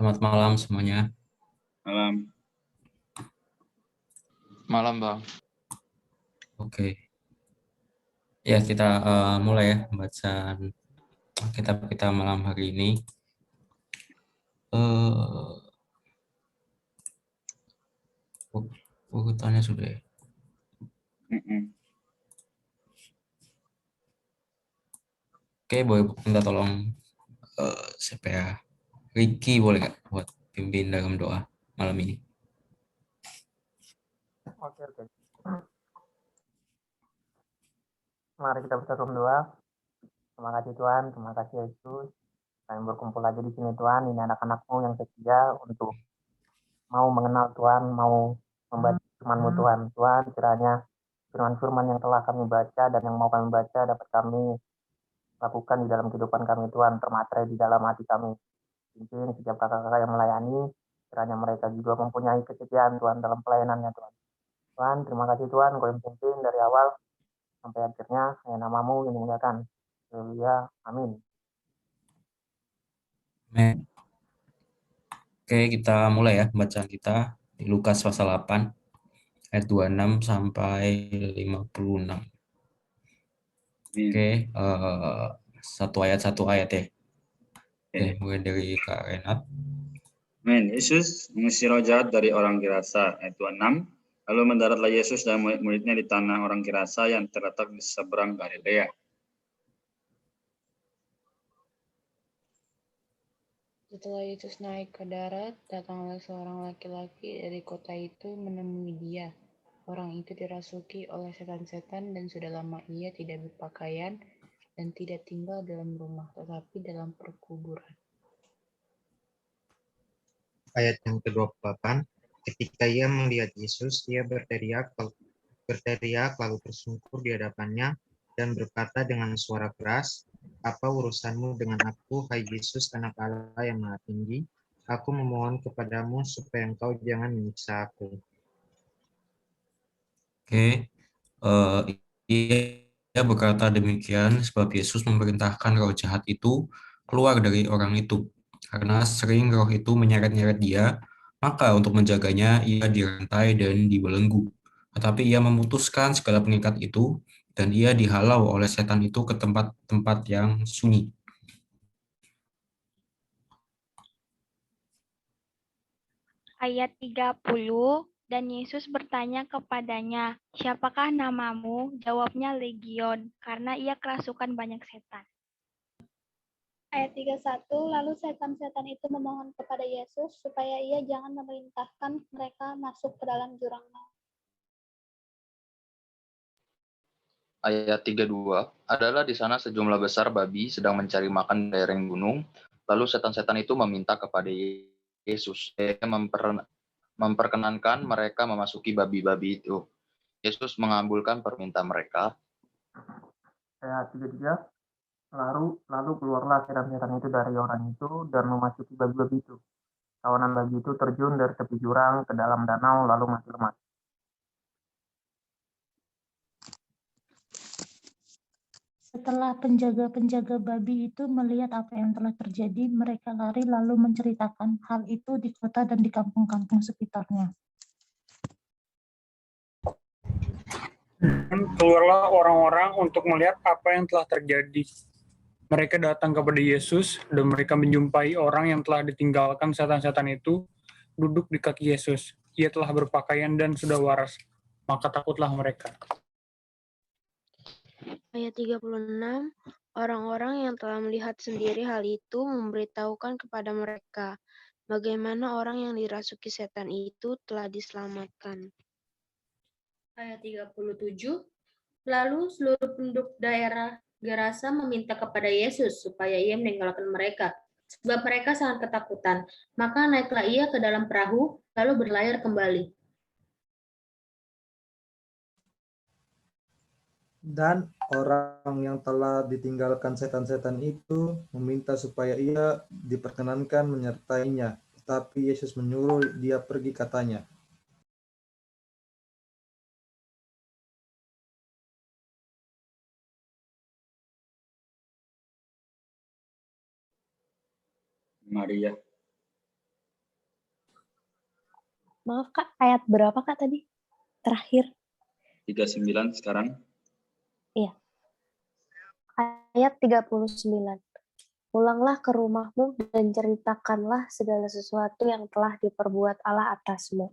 Selamat malam semuanya. Malam. Malam, Bang. Oke. Ya, kita mulai ya pembacaan kitab kita malam hari ini. Urutannya sudah ya? Oke, boleh minta tolong siapa ya? Ricky boleh nggak buat pimpin dalam doa malam ini? Oke. Mari kita bersatu berdoa. Terima kasih Tuhan, terima kasih Yesus. Kami berkumpul lagi di sini Tuhan. Ini anak-anak-Mu yang setia untuk mau mengenal Tuhan, mau membaca firman-Mu Tuhan. Tuhan, kiranya firman-firman yang telah kami baca dan yang mau kami baca dapat kami lakukan di dalam kehidupan kami Tuhan, termaterai di dalam hati kami. Mungkin setiap kakak-kakak yang melayani, kiranya mereka juga mempunyai kesetiaan Tuhan dalam pelayanannya Tuhan. Tuhan, terima kasih Tuhan, Kau yang pimpin dari awal sampai akhirnya, hanya nama-Mu yang dimuliakan. Haleluya, amin. Oke, kita mulai ya bacaan kita di Lukas pasal 8 ayat 26 sampai 56. Oke, satu ayat ya. Oke, mulai dari Kak Renat. Amin. Yesus mengusir roh jahat dari orang Gerasa, ayat 26. Lalu mendaratlah Yesus dan murid-muridnya di tanah orang Gerasa yang terletak di seberang Galilea. Setelah Yesus naik ke darat, datanglah seorang laki-laki dari kota itu menemui dia. Orang itu dirasuki oleh setan-setan dan sudah lama ia tidak berpakaian dan tidak tinggal dalam rumah, tetapi dalam perkuburan. Ayat yang ke-28, ketika ia melihat Yesus, ia berteriak lalu tersungkur di hadapannya dan berkata dengan suara keras, "Apa urusanmu dengan aku, hai Yesus, Anak Allah yang Maha Tinggi? Aku memohon kepadamu supaya engkau jangan menyiksa aku." Oke, ia berkata demikian sebab Yesus memerintahkan roh jahat itu keluar dari orang itu. Karena sering roh itu menyeret-nyeret dia, maka untuk menjaganya ia dirantai dan dibelenggu. Tetapi ia memutuskan segala pengikat itu, dan ia dihalau oleh setan itu ke tempat-tempat yang sunyi. Ayat 30, dan Yesus bertanya kepadanya, "Siapakah namamu?" Jawabnya, "Legion," karena ia kerasukan banyak setan. Ayat 31, lalu setan-setan itu memohon kepada Yesus supaya ia jangan memerintahkan mereka masuk ke dalam jurang maut. Ayat 32, adalah di sana sejumlah besar babi sedang mencari makan di lereng gunung. Lalu setan-setan itu meminta kepada Yesus memperkenankan mereka memasuki babi-babi itu. Yesus mengabulkan permintaan mereka. Ayat 33, lalu keluarlah setan-setan itu dari orang itu dan memasuki babi-babi itu. Kawanan babi itu terjun dari tepi jurang ke dalam danau lalu mati lemas. Setelah penjaga-penjaga babi itu melihat apa yang telah terjadi, mereka lari lalu menceritakan hal itu di kota dan di kampung-kampung sekitarnya. Dan keluarlah orang-orang untuk melihat apa yang telah terjadi. Mereka datang kepada Yesus dan mereka menjumpai orang yang telah ditinggalkan setan-setan itu duduk di kaki Yesus. Ia telah berpakaian dan sudah waras, maka takutlah mereka. Ayat 36, orang-orang yang telah melihat sendiri hal itu memberitahukan kepada mereka bagaimana orang yang dirasuki setan itu telah diselamatkan. Ayat 37, lalu seluruh penduduk daerah Gerasa meminta kepada Yesus supaya ia meninggalkan mereka, sebab mereka sangat ketakutan. Maka naiklah ia ke dalam perahu, lalu berlayar kembali. Dan orang yang telah ditinggalkan setan-setan itu meminta supaya ia diperkenankan menyertainya. Tetapi Yesus menyuruh dia pergi, katanya, Maria. Maaf Kak, ayat berapa Kak tadi? Terakhir. 39 sekarang. Iya. Ayat 39. Pulanglah ke rumahmu dan ceritakanlah segala sesuatu yang telah diperbuat Allah atasmu.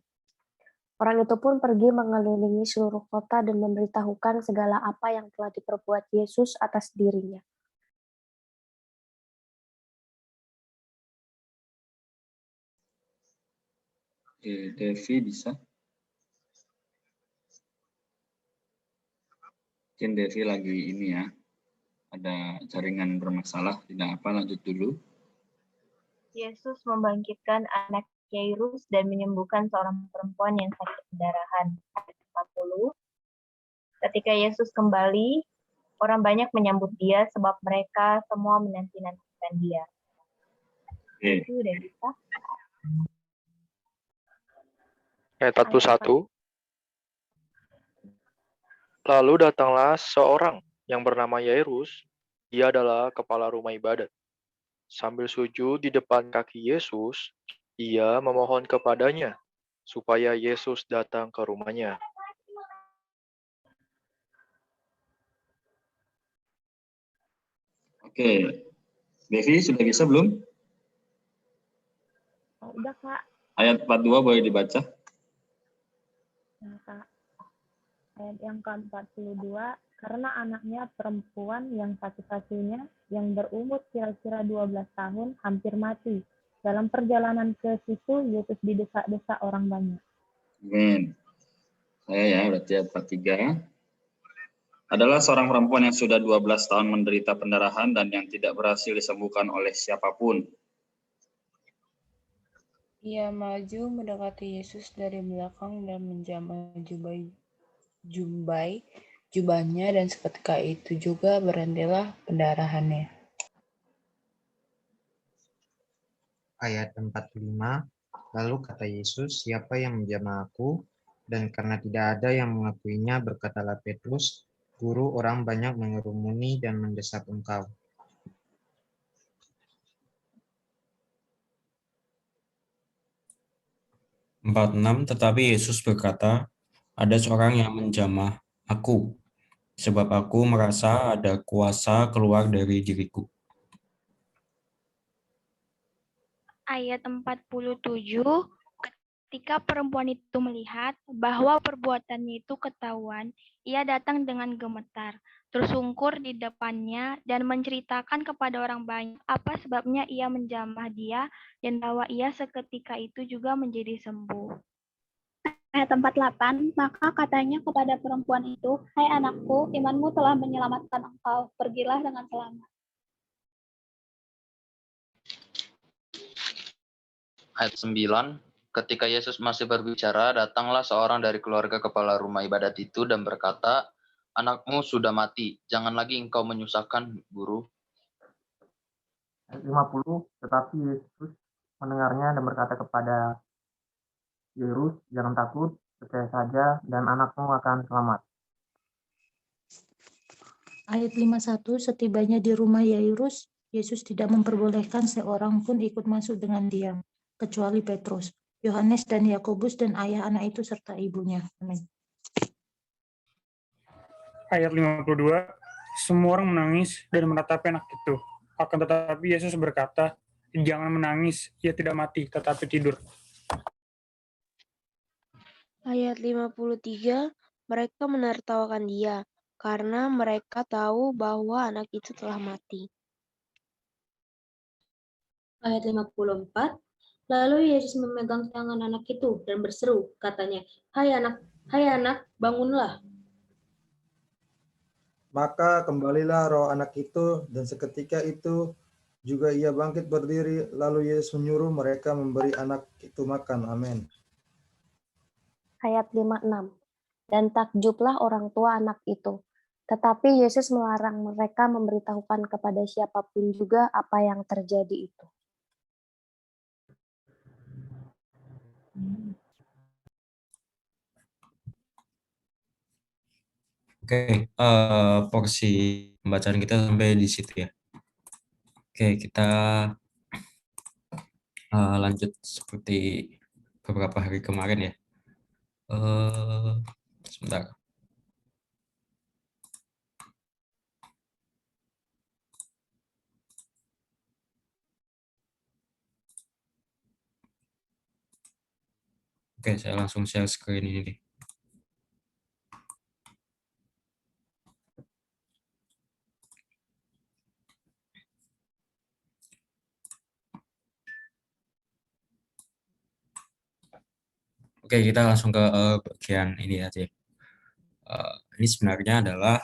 Orang itu pun pergi mengelilingi seluruh kota dan memberitahukan segala apa yang telah diperbuat Yesus atas dirinya. Oke, Devi bisa? Mungkin Devi lagi ini ya, ada jaringan bermasalah, tidak apa, lanjut dulu. Yesus membangkitkan anak Yairus dan menyembuhkan seorang perempuan yang sakit pendarahan. Ayat 40. Ketika Yesus kembali, orang banyak menyambut dia sebab mereka semua menanti-nantikan dia. Oke. Itu udah bisa. Ayat 41. Lalu datanglah seorang yang bernama Yairus, dia adalah kepala rumah ibadat. Sambil sujud di depan kaki Yesus, ia memohon kepadanya supaya Yesus datang ke rumahnya. Oke, Devi sudah bisa belum? Oh, udah Kak. Ayat 42 boleh dibaca? Nah, Kak. Ayat yang ke-42, karena anaknya perempuan yang satu-satunya yang berumur kira-kira 12 tahun hampir mati. Dalam perjalanan ke situ, Yesus didesak-desak orang banyak. Amin. Saya ya, berarti ayat 43. Adalah seorang perempuan yang sudah 12 tahun menderita pendarahan dan yang tidak berhasil disembuhkan oleh siapapun. Ia maju mendekati Yesus dari belakang dan menjamah jubahnya dan seketika itu juga berhentilah pendarahannya. Ayat 45, lalu kata Yesus, siapa yang menjamah aku? Dan karena tidak ada yang mengakuinya, berkatalah Petrus, Guru, orang banyak mengerumuni dan mendesak engkau. Tetapi Yesus berkata, ada seorang yang menjamah aku, sebab aku merasa ada kuasa keluar dari diriku. Ayat 47, ketika perempuan itu melihat bahwa perbuatannya itu ketahuan, ia datang dengan gemetar, tersungkur di depannya dan menceritakan kepada orang banyak apa sebabnya ia menjamah dia dan bahwa ia seketika itu juga menjadi sembuh. Ayat 48, maka katanya kepada perempuan itu, hai anakku, imanmu telah menyelamatkan engkau, pergilah dengan selamat. Ayat 9. Ketika Yesus masih berbicara, datanglah seorang dari keluarga kepala rumah ibadat itu dan berkata, anakmu sudah mati, jangan lagi engkau menyusahkan guru. Ayat 50, tetapi Yesus mendengarnya dan berkata kepada Yairus, jangan takut, percaya saja dan anakmu akan selamat. Ayat 51, setibanya di rumah Yairus, Yesus tidak memperbolehkan seorang pun ikut masuk dengan diam, kecuali Petrus, Yohanes dan Yakobus dan ayah anak itu serta ibunya. Amin. Ayat 52, semua orang menangis dan meratapi anak itu. Akan tetapi Yesus berkata, jangan menangis, ia tidak mati, tetapi tidur. Ayat 53, mereka menertawakan dia, karena mereka tahu bahwa anak itu telah mati. Ayat 54, lalu Yesus memegang tangan anak itu dan berseru, katanya, hai anak, bangunlah. Maka kembalilah roh anak itu, dan seketika itu juga ia bangkit berdiri, lalu Yesus menyuruh mereka memberi anak itu makan. Amin. Ayat 56, dan takjublah orang tua anak itu. Tetapi Yesus melarang mereka memberitahukan kepada siapapun juga apa yang terjadi itu. Oke, porsi pembacaan kita sampai di situ ya. Oke, kita lanjut seperti beberapa hari kemarin ya. Sebentar. Oke, saya langsung share screen ini deh. Oke, kita langsung ke bagian ini aja. Ini sebenarnya adalah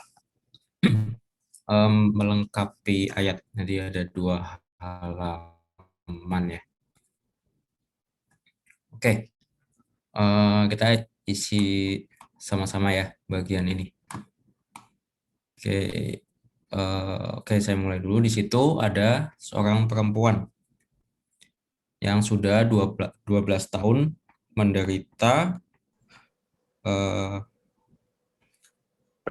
melengkapi ayat. Jadi ada 2 halaman ya. Oke, kita isi sama-sama ya bagian ini. Oke, saya mulai dulu. Di situ ada seorang perempuan yang sudah 12 tahun menderita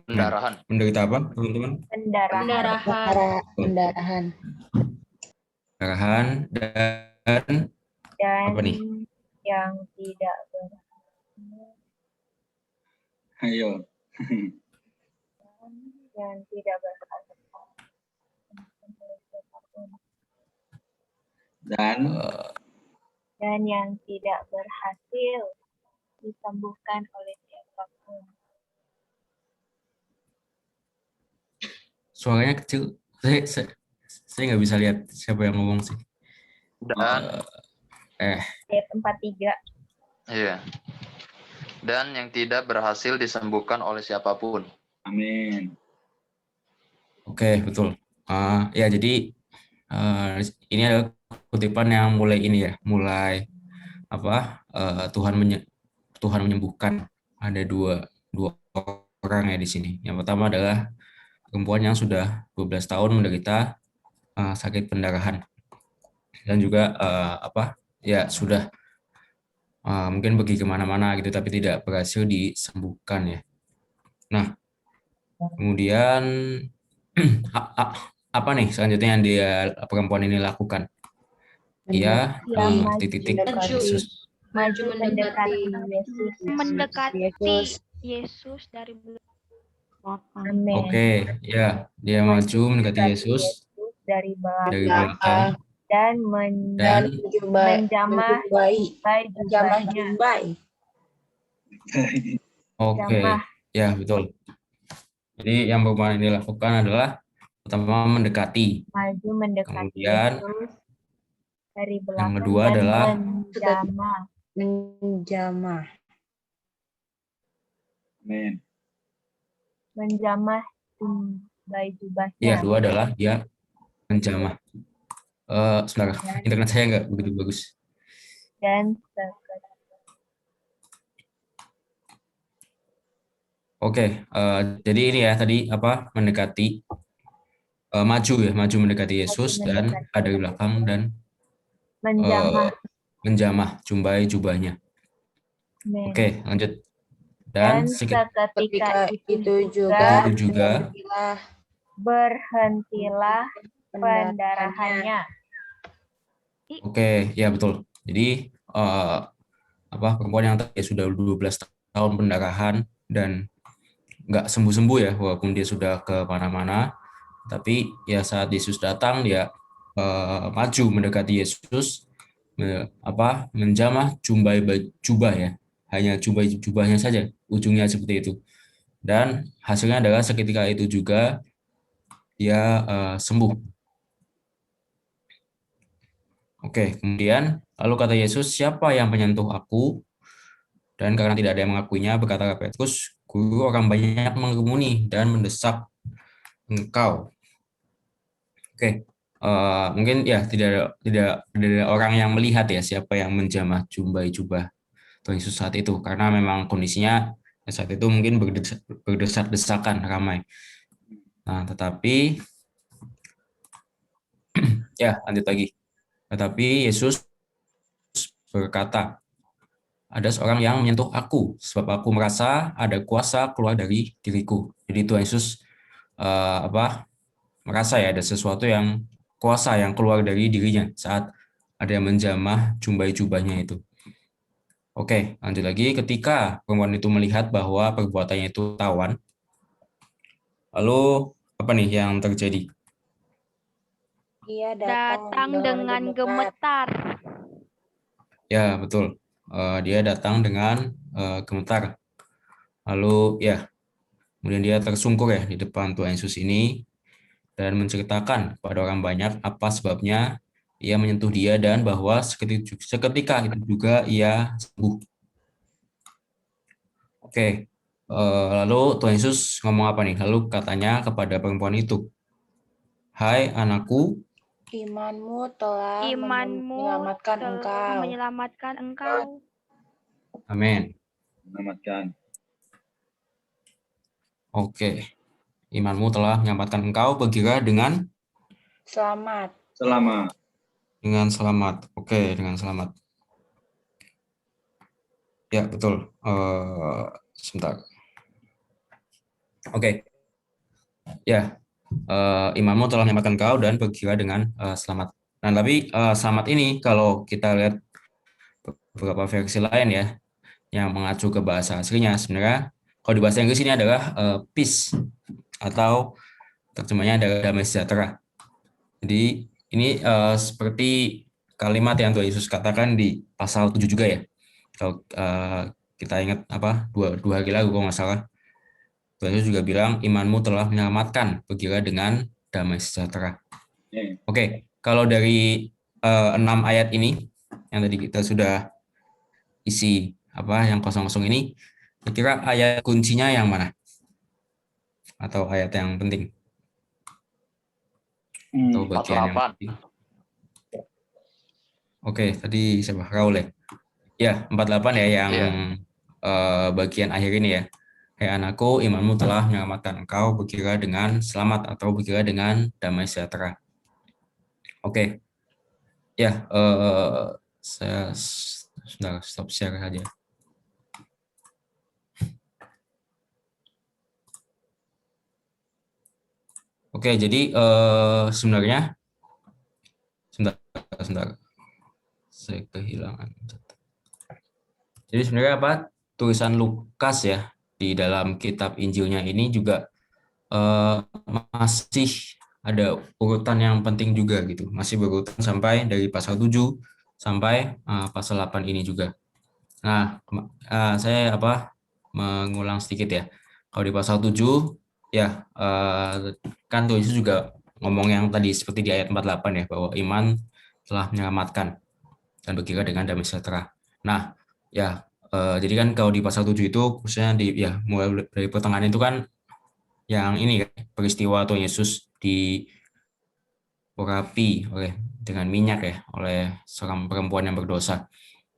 Pendarahan. Menderita apa, teman-teman? Pendarahan. Pendarahan dan apa nih? Yang tidak berhasil. Ayo. Yang tidak berhasil. Dan yang tidak berhasil disembuhkan oleh siapapun. Suaranya kecil. Saya nggak bisa lihat siapa yang ngomong sih. Dan Ayat 43. iya. Dan yang tidak berhasil disembuhkan oleh siapapun. Amin. Oke, betul. Ya, jadi ini adalah kutipan yang mulai ini ya, mulai apa? Tuhan menyembuhkan. Ada dua orang ya di sini. Yang pertama adalah perempuan yang sudah 12 tahun menderita sakit pendarahan dan juga ya sudah mungkin pergi kemana-mana gitu tapi tidak berhasil disembuhkan ya. Nah, kemudian apa nih selanjutnya yang perempuan ini lakukan? Ia titik Yesus. Maju Mendekati Yesus dari belakang. Amin. Oke, ya, dia maju mendekati Yesus dari belakang dan menjamah jubahnya. Oke, ya betul. Jadi yang perempuan ini lakukan adalah pertama mendekati. Maju mendekati Kemudian Yesus dari belakang. Yang kedua adalah menjamah. Amin. Menjamah jubahnya. Ya, kedua adalah dia menjamah. Sebentar, internet saya nggak begitu bagus. Dan Oke, jadi ini ya tadi apa mendekati, maju mendekati Yesus dan ada di belakang dan menjamah jubahnya. Oke, lanjut. Dan seketika itu juga berhentilah pendarahannya. Oke, ya betul. Jadi perempuan yang tadi sudah 12 tahun pendarahan dan nggak sembuh-sembuh ya, walaupun dia sudah ke mana-mana, tapi ya saat Yesus datang dia maju mendekati Yesus, menjamah jubah ya, hanya jubahnya saja, ujungnya seperti itu, dan hasilnya adalah seketika itu juga dia sembuh. Oke, kemudian lalu kata Yesus, siapa yang menyentuh aku? Dan karena tidak ada yang mengakuinya, berkata Petrus, Guru, orang banyak mengerumuni dan mendesak engkau. Oke, mungkin ya tidak ada orang yang melihat ya siapa yang menjamah jubah Tuhan Yesus saat itu, karena memang kondisinya saat itu mungkin berdesak-desakan ramai. Nah, tetapi ya lanjut lagi. Tetapi Yesus berkata, ada seorang yang menyentuh aku, sebab aku merasa ada kuasa keluar dari diriku. Jadi Tuhan Yesus merasa ya ada sesuatu yang kuasa yang keluar dari dirinya saat ada yang menjamah jubahnya itu. Oke, lanjut lagi. Ketika perempuan itu melihat bahwa perbuatannya itu tawan, lalu apa nih yang terjadi? Ia Datang dengan gemetar. Ya, betul. Dia datang dengan gemetar. Lalu ya, kemudian dia tersungkur ya di depan Tuhan Yesus ini dan menceritakan kepada orang banyak apa sebabnya ia menyentuh dia dan bahwa seketika itu juga ia sembuh. Oke, lalu Tuhan Yesus ngomong apa nih? Lalu katanya kepada perempuan itu, "Hai anakku, imanmu telah Imanmu menyelamatkan telah engkau. menyelamatkan engkau." amin." Selamatkan. Oke, imanmu telah menyelamatkan engkau, pergilah dengan Selamat. Selamat. selamat. Oke, dengan selamat. Ya, betul. Sebentar. Oke. Ya, imanmu telah menyelamatkan engkau dan pergilah dengan selamat. Nah, tapi selamat ini kalau kita lihat beberapa versi lain ya, yang mengacu ke bahasa aslinya, sebenarnya kalau di bahasa Inggris ini adalah peace atau terjemahnya adalah damai sejahtera. Jadi ini seperti kalimat yang Tuhan Yesus katakan di pasal 7 juga ya. Kalau kita ingat apa dua hari lalu kalau nggak salah, Tuhan Yesus juga bilang imanmu telah menyelamatkan, pergilah dengan damai sejahtera. Oke, kalau dari 6 ayat ini yang tadi kita sudah isi apa yang kosong-kosong ini, kira ayat kuncinya yang mana? Atau ayat yang penting? Atau bagian yang penting? Oke, tadi siapa? Raul ya? Ya, 48 ya yang bagian akhir ini ya. Hai anakku, imanmu telah menyelamatkan engkau, pergilah dengan selamat atau pergilah dengan damai sejahtera. Oke. Ya, saya sudah stop share saja. Oke, jadi sebenarnya sebentar. Saya kehilangan. Jadi sebenarnya apa? Tulisan Lukas ya di dalam kitab Injilnya ini juga masih ada urutan yang penting juga gitu. Masih berurutan sampai dari pasal 7 sampai pasal 8 ini juga. Nah, saya mengulang sedikit ya. Kalau di pasal 7 ya kan Tuhan Yesus juga ngomong yang tadi seperti di ayat 48 ya, bahwa iman telah menyelamatkan dan berkira dengan damai sejahtera. Nah, ya jadi kan kalau di pasal 7 itu khususnya mulai dari pertengahan itu kan yang ini kan, peristiwa Tuhan Yesus diurapi dengan minyak ya oleh seorang perempuan yang berdosa.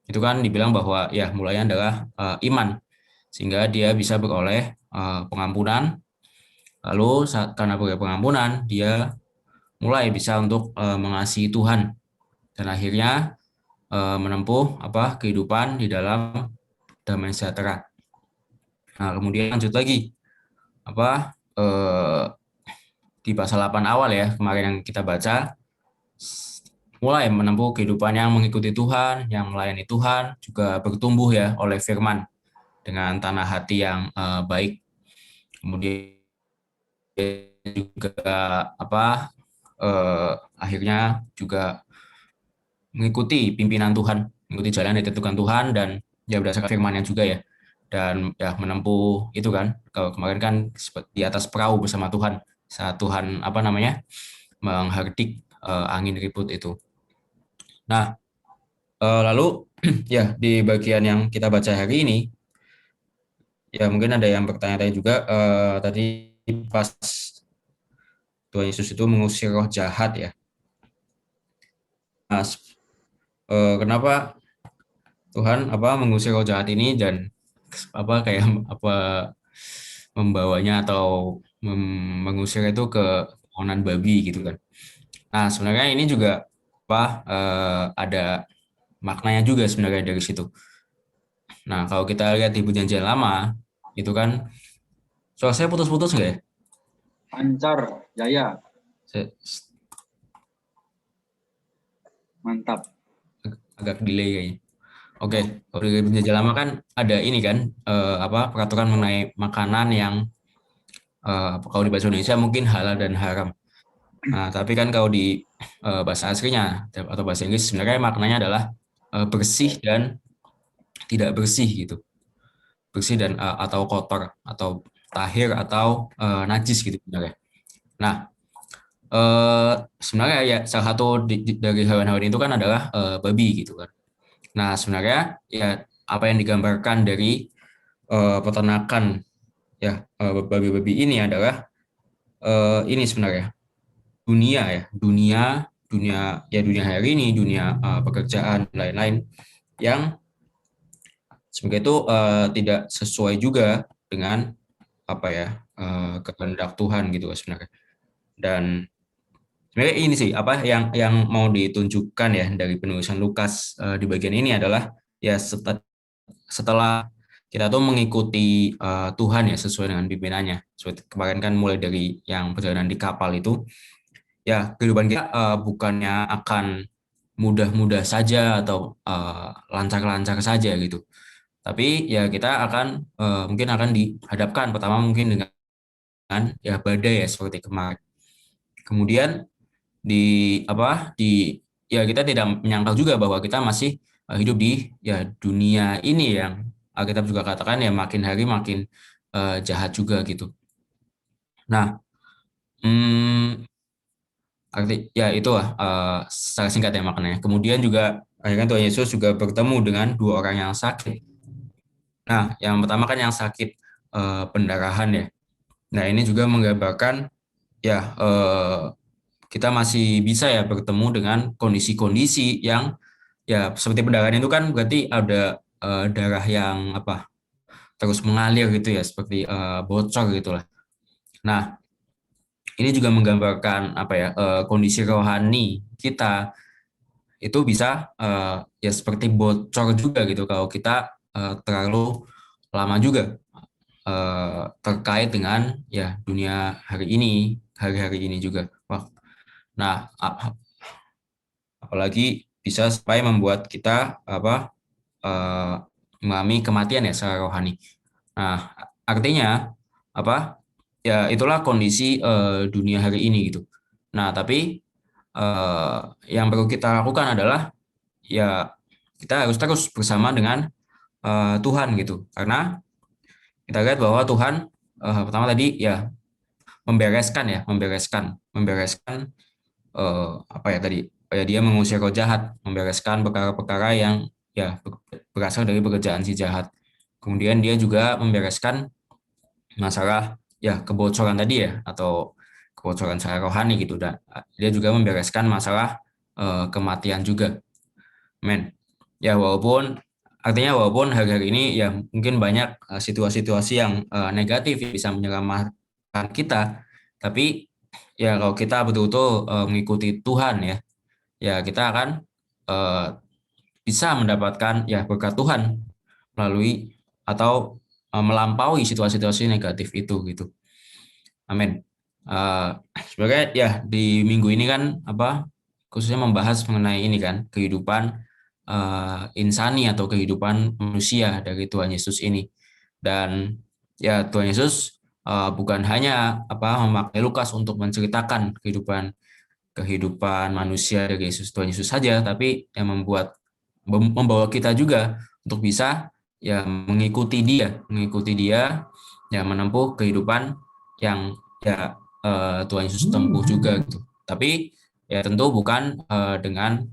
Itu kan dibilang bahwa ya mulainya adalah iman, sehingga dia bisa beroleh pengampunan. Lalu karena beroleh pengampunan, dia mulai bisa untuk mengasihi Tuhan dan akhirnya menempuh kehidupan di dalam damai sejahtera. Nah, kemudian lanjut lagi di pasal 8 awal ya kemarin yang kita baca, mulai menempuh kehidupan yang mengikuti Tuhan, yang melayani Tuhan, juga bertumbuh ya oleh firman dengan tanah hati yang baik. Kemudian juga akhirnya juga mengikuti pimpinan Tuhan, mengikuti jalan yang ditentukan Tuhan dan ya berdasarkan firman-Nya juga ya. Dan ya menempuh itu kan, kalau kemarin kan di atas perahu bersama Tuhan saat Tuhan menghardik angin ribut itu. Nah, lalu ya di bagian yang kita baca hari ini, ya mungkin ada yang bertanya-tanya juga tadi pas Tuhan Yesus itu mengusir roh jahat ya. Nah, kenapa Tuhan mengusir roh jahat ini dan membawanya atau mengusir itu ke pohonan babi gitu kan. Nah, sebenarnya ini juga ada maknanya juga sebenarnya dari situ. Nah, kalau kita lihat di Perjanjian Lama, itu kan, suara saya putus-putus nggak ya? Lancar, jaya. Mantap. Agak delay kayaknya. Oke, kalau di perjanjian lama kan ada ini kan peraturan mengenai makanan yang kalau di bahasa Indonesia mungkin halal dan haram. Nah, tapi kan kalau di bahasa aslinya atau bahasa Inggris sebenarnya maknanya adalah bersih dan tidak bersih gitu. Bersih dan atau kotor atau tahir atau najis gitu sebenarnya. Nah, sebenarnya ya salah satu dari hewan-hewan itu kan adalah babi gitu kan. Nah, sebenarnya ya apa yang digambarkan dari peternakan ya babi-babi ini adalah ini sebenarnya dunia hari ini, dunia pekerjaan lain-lain yang sebagai itu tidak sesuai juga dengan apa ya kehendak Tuhan gitu sebenarnya. Dan sebenarnya ini sih apa yang mau ditunjukkan ya dari penulisan Lukas di bagian ini adalah ya setelah kita tuh mengikuti Tuhan ya sesuai dengan pimpinannya. Kemarin kan mulai dari yang perjalanan di kapal itu, ya kehidupan kita bukannya akan mudah-mudah saja atau lancar-lancar saja gitu. Tapi ya kita akan mungkin akan dihadapkan pertama mungkin dengan ya badai ya seperti kemarin. Kemudian ya kita tidak menyangkal juga bahwa kita masih hidup di ya dunia ini yang Alkitab juga katakan ya makin hari makin jahat juga gitu. Nah, ya itulah secara singkat ya maknanya. Kemudian juga akhirnya Tuhan Yesus juga bertemu dengan dua orang yang sakit. Nah, yang pertama kan yang sakit pendarahan ya. Nah, ini juga menggambarkan ya kita masih bisa ya bertemu dengan kondisi-kondisi yang ya seperti pendarahan itu kan berarti ada darah yang terus mengalir gitu ya seperti bocor gitulah. Nah, ini juga menggambarkan kondisi rohani kita itu bisa ya seperti bocor juga gitu kalau kita terlalu lama juga terkait dengan ya dunia hari-hari ini juga. Nah, apalagi bisa sampai membuat kita mengalami kematian ya secara rohani. Nah, artinya ya itulah kondisi dunia hari ini gitu. Nah, tapi yang perlu kita lakukan adalah ya kita harus terus bersama dengan Tuhan gitu. Karena kita lihat bahwa Tuhan pertama tadi ya membereskan dia mengusir roh jahat, membereskan perkara-perkara yang ya berasal dari pekerjaan si jahat. Kemudian dia juga membereskan masalah ya kebocoran tadi ya atau kebocoran secara rohani gitu, dan dia juga membereskan masalah kematian juga. Men. Ya walaupun hari-hari ini ya mungkin banyak situasi-situasi yang negatif yang bisa menyelamatkan kita, tapi ya kalau kita betul-betul mengikuti Tuhan ya kita akan bisa mendapatkan ya berkat Tuhan melalui atau melampaui situasi-situasi negatif itu gitu. Amin. Sebenarnya ya di minggu ini kan khususnya membahas mengenai ini kan kehidupan insani atau kehidupan manusia dari Tuhan Yesus ini. Dan ya Tuhan Yesus bukan hanya memakai Lukas untuk menceritakan kehidupan manusia dari Tuhan Yesus saja, tapi yang membawa kita juga untuk bisa ya mengikuti dia ya menempuh kehidupan yang ya Tuhan Yesus tempuh juga gitu. Tapi ya tentu bukan dengan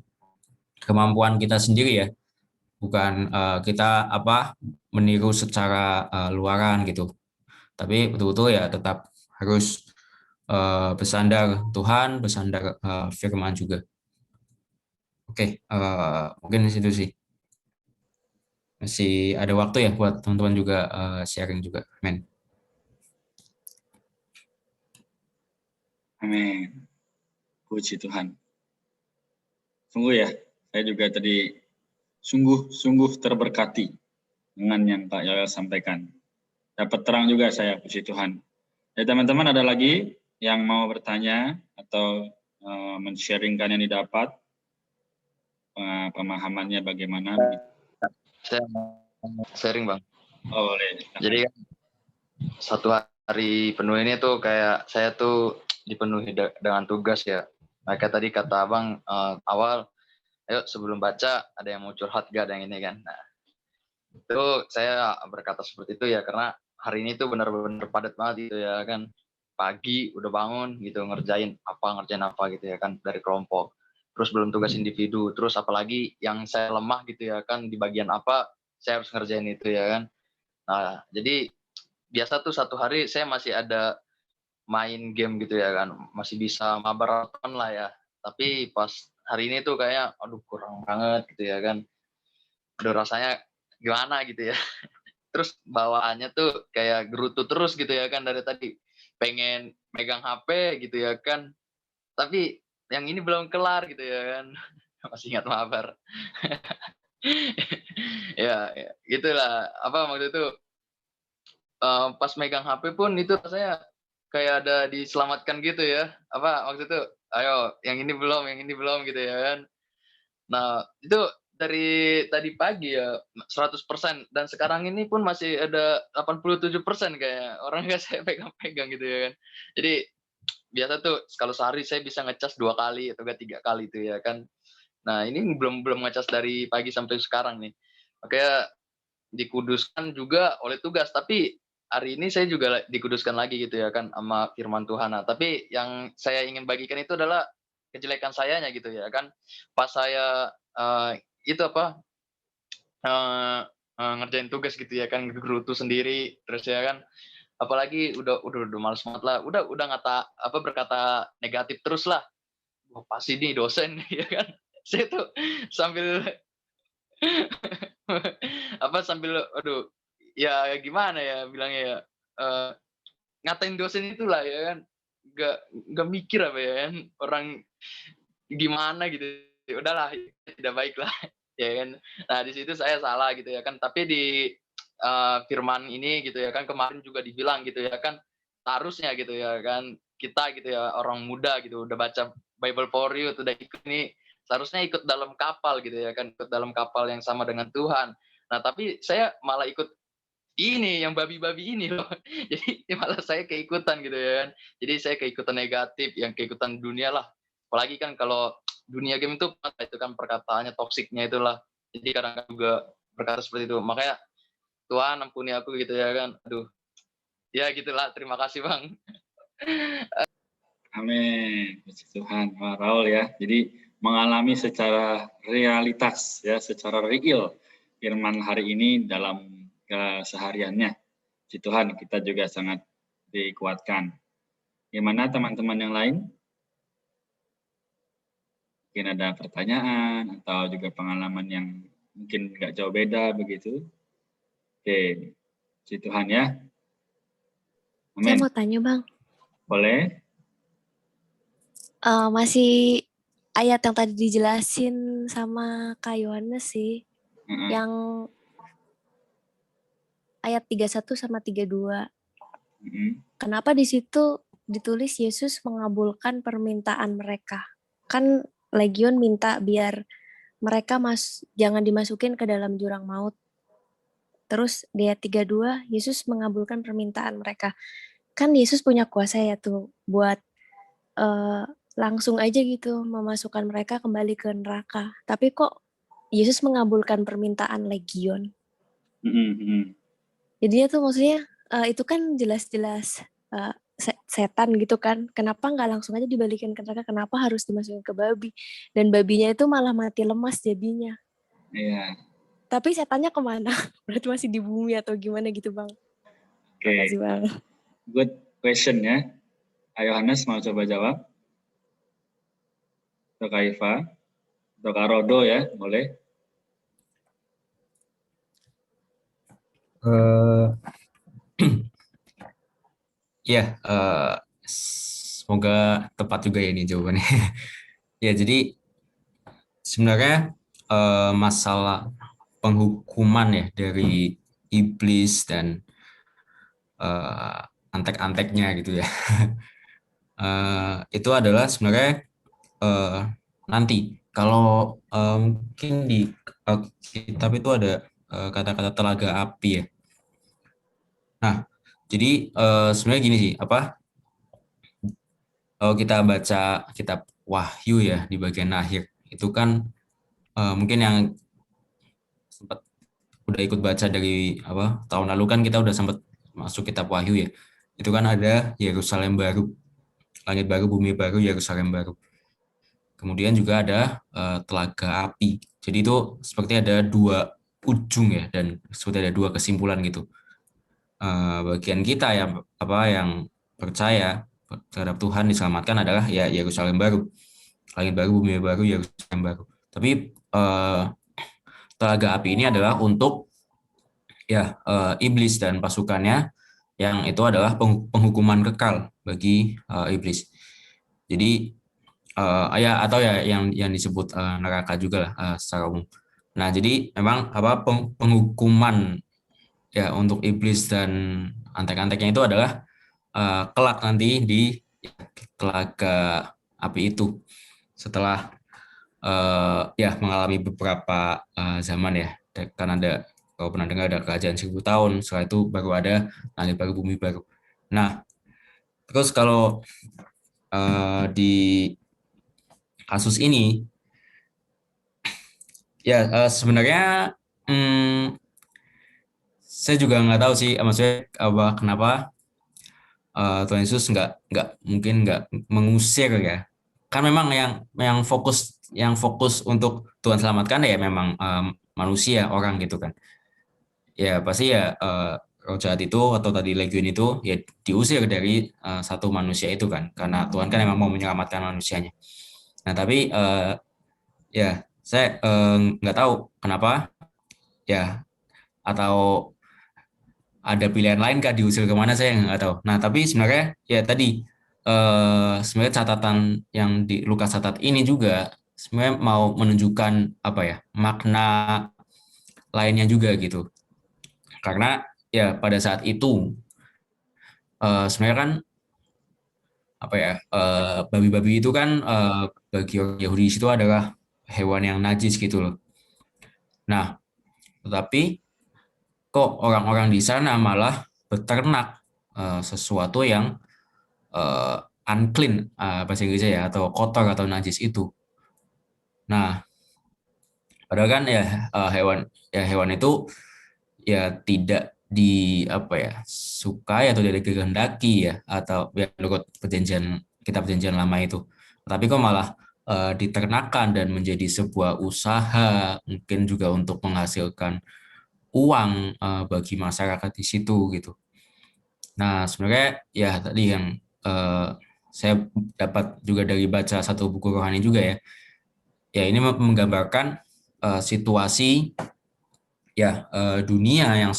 kemampuan kita sendiri ya, bukan kita meniru secara luaran gitu, tapi betul-betul ya tetap harus bersandar Tuhan, bersandar firman juga. Oke, mungkin di situ sih. Masih ada waktu ya buat teman-teman juga sharing juga. Amin. Amin. Puji Tuhan. Sungguh ya, saya juga tadi sungguh terberkati dengan yang Pak Yoel sampaikan. Dapat terang juga saya, puji Tuhan. Ya teman-teman, ada lagi yang mau bertanya atau men-sharingkan yang didapat, pemahamannya bagaimana? Saya mau sharing Bang. Oh boleh. Jadi kan satu hari penuh ini tuh kayak saya tuh dipenuhi dengan tugas ya. Maka tadi kata Abang awal, ayo sebelum baca ada yang mau curhat gak, ada yang ini kan. Nah, itu saya berkata seperti itu ya karena hari ini tuh benar-benar padat banget gitu ya kan. Pagi udah bangun gitu ngerjain apa gitu ya kan dari kelompok. Terus belum tugas individu, terus apalagi yang saya lemah gitu ya kan di bagian apa saya harus ngerjain itu ya kan. Nah, jadi biasa tuh satu hari saya masih ada main game gitu ya kan, masih bisa mabar lah ya. Tapi pas hari ini tuh kayak aduh kurang banget gitu ya kan. Aduh rasanya gimana gitu ya. Terus bawaannya tuh kayak gerutu terus gitu ya kan dari tadi. Pengen megang HP gitu ya kan. Tapi yang ini belum kelar gitu ya kan. Masih ingat mabar. ya, gitulah. Apa maksud itu pas megang HP pun itu rasanya kayak ada diselamatkan gitu ya. Apa maksud itu? Ayo, yang ini belum gitu ya kan. Nah, itu dari tadi pagi ya 100% dan sekarang ini pun masih ada 87% kayak orang nggak saya pegang-pegang gitu ya kan. Jadi biasa tuh kalau sehari saya bisa ngecas 2 kali atau 3 kali itu ya kan. Nah, ini belum ngecas dari pagi sampai sekarang nih. Makanya dikuduskan juga oleh tugas, tapi hari ini saya juga dikuduskan lagi gitu ya kan sama firman Tuhan. Nah, tapi yang saya ingin bagikan itu adalah kejelekan sayanya gitu ya kan. Pas saya itu apa ngerjain tugas gitu ya kan gerutu sendiri terus ya kan apalagi udah males banget lah udah berkata negatif terus lah. Wah, pasti nih dosen ya kan. Saya tuh sambil sambil aduh ya gimana ya bilangnya ya ngatain dosen itulah ya kan nggak mikir apa ya kan orang gimana gitu ya udahlah tidak baik lah ya kan. Nah di situ saya salah gitu ya kan tapi di firman ini gitu ya kan kemarin juga dibilang gitu ya kan harusnya gitu ya kan kita gitu ya orang muda gitu udah baca Bible for You udah ikut ini seharusnya ikut dalam kapal gitu ya kan ikut dalam kapal yang sama dengan Tuhan. Nah tapi saya malah ikut ini yang babi-babi ini loh. Jadi malah saya keikutan gitu ya kan. Jadi saya keikutan negatif yang keikutan dunia lah. Apalagi kan kalau dunia game itu kan perkataannya toksiknya itulah. Jadi kadang-kadang juga berkata seperti itu. Makanya Tuhan ampuni aku gitu ya kan. Aduh. Ya gitulah. Terima kasih Bang. Amin. Puji Tuhan. Wah, Raul ya. Jadi mengalami secara realitas ya, secara real firman hari ini dalam kesehariannya. Puji Tuhan, kita juga sangat dikuatkan. Gimana teman-teman yang lain? Mungkin ada pertanyaan atau juga pengalaman yang mungkin nggak jauh beda begitu. Oke, puji Tuhan ya. Amin. Saya mau tanya Bang. Boleh. Masih ayat yang tadi dijelasin sama Kak Yohanes sih. Yang ayat 31 sama 32. Kenapa di situ ditulis Yesus mengabulkan permintaan mereka? Kan Legion minta biar mereka jangan dimasukin ke dalam jurang maut. Terus di ayat 32 Yesus mengabulkan permintaan mereka. Kan Yesus punya kuasa ya tuh buat langsung aja gitu memasukkan mereka kembali ke neraka. Tapi kok Yesus mengabulkan permintaan Legion? Jadinya tuh maksudnya itu kan jelas-jelas setan gitu kan. Kenapa nggak langsung aja dibalikin ke neraka? Kenapa harus dimasukin ke babi? Dan babinya itu malah mati lemas jadinya. Iya. Tapi setannya kemana? Berarti masih di bumi atau gimana gitu Bang? Oke. Makasih Bang. Good question ya. Ayo Yohanes mau coba jawab. Atau Kak Iva. Atau Kak Rodo ya, boleh. Ya, semoga tepat juga ya ini jawabannya. Ya, jadi sebenarnya masalah penghukuman ya dari iblis dan antek-anteknya gitu ya. Itu adalah sebenarnya nanti kalau mungkin di kitab itu ada kata-kata telaga api ya. Nah, jadi sebenarnya gini sih, kalau kita baca kitab Wahyu ya di bagian akhir itu kan mungkin yang sempat udah ikut baca dari tahun lalu kan kita udah sempat masuk kitab Wahyu ya. Itu kan ada Yerusalem baru, langit baru, bumi baru, Yerusalem baru. Kemudian juga ada telaga api. Jadi itu seperti ada dua ujung ya, dan seperti ada dua kesimpulan gitu. Bagian kita yang percaya terhadap Tuhan diselamatkan adalah ya Yerusalem baru, langit baru, bumi baru, Yerusalem baru. Tapi telaga api ini adalah untuk ya iblis dan pasukannya, yang itu adalah penghukuman kekal bagi iblis. Jadi atau yang disebut neraka juga lah secara umum. Nah, jadi memang penghukuman ya untuk iblis dan antek-anteknya itu adalah kelak nanti di telaga api itu, setelah ya mengalami beberapa zaman ya. Kan ada, kalau pernah dengar, ada kerajaan 1000 tahun, setelah itu baru ada langit baru, bumi baru. Nah, terus kalau di kasus ini ya sebenarnya saya juga nggak tahu sih, maksudnya kenapa Tuhan Yesus mungkin nggak mengusir ya. Kan memang yang fokus untuk Tuhan selamatkan ya memang manusia, orang gitu kan. Ya pasti ya roh jahat itu atau tadi legiun itu ya diusir dari satu manusia itu kan, karena Tuhan kan memang mau menyelamatkan manusianya. Nah tapi ya saya nggak tahu kenapa ya, atau ada pilihan lain kah diusir kemana, saya nggak tahu. Nah tapi sebenarnya ya tadi sebenarnya catatan yang di Lukas catat ini juga sebenarnya mau menunjukkan makna lainnya juga gitu. Karena ya pada saat itu sebenarnya kan babi-babi itu kan bagi orang Yahudi itu adalah hewan yang najis gitu loh. Nah, tetapi kok orang-orang di sana malah beternak sesuatu yang unclean bahasa Inggrisnya ya, atau kotor atau najis itu. Nah, padahal kan ya hewan itu ya tidak sukai atau tidak dikehendaki ya, atau ya menurut kitab perjanjian lama itu. Tapi kok malah diternakan dan menjadi sebuah usaha, mungkin juga untuk menghasilkan uang bagi masyarakat di situ gitu. Nah, sebenarnya ya tadi yang saya dapat juga dari baca satu buku rohani juga ya. Ya ini menggambarkan situasi ya dunia yang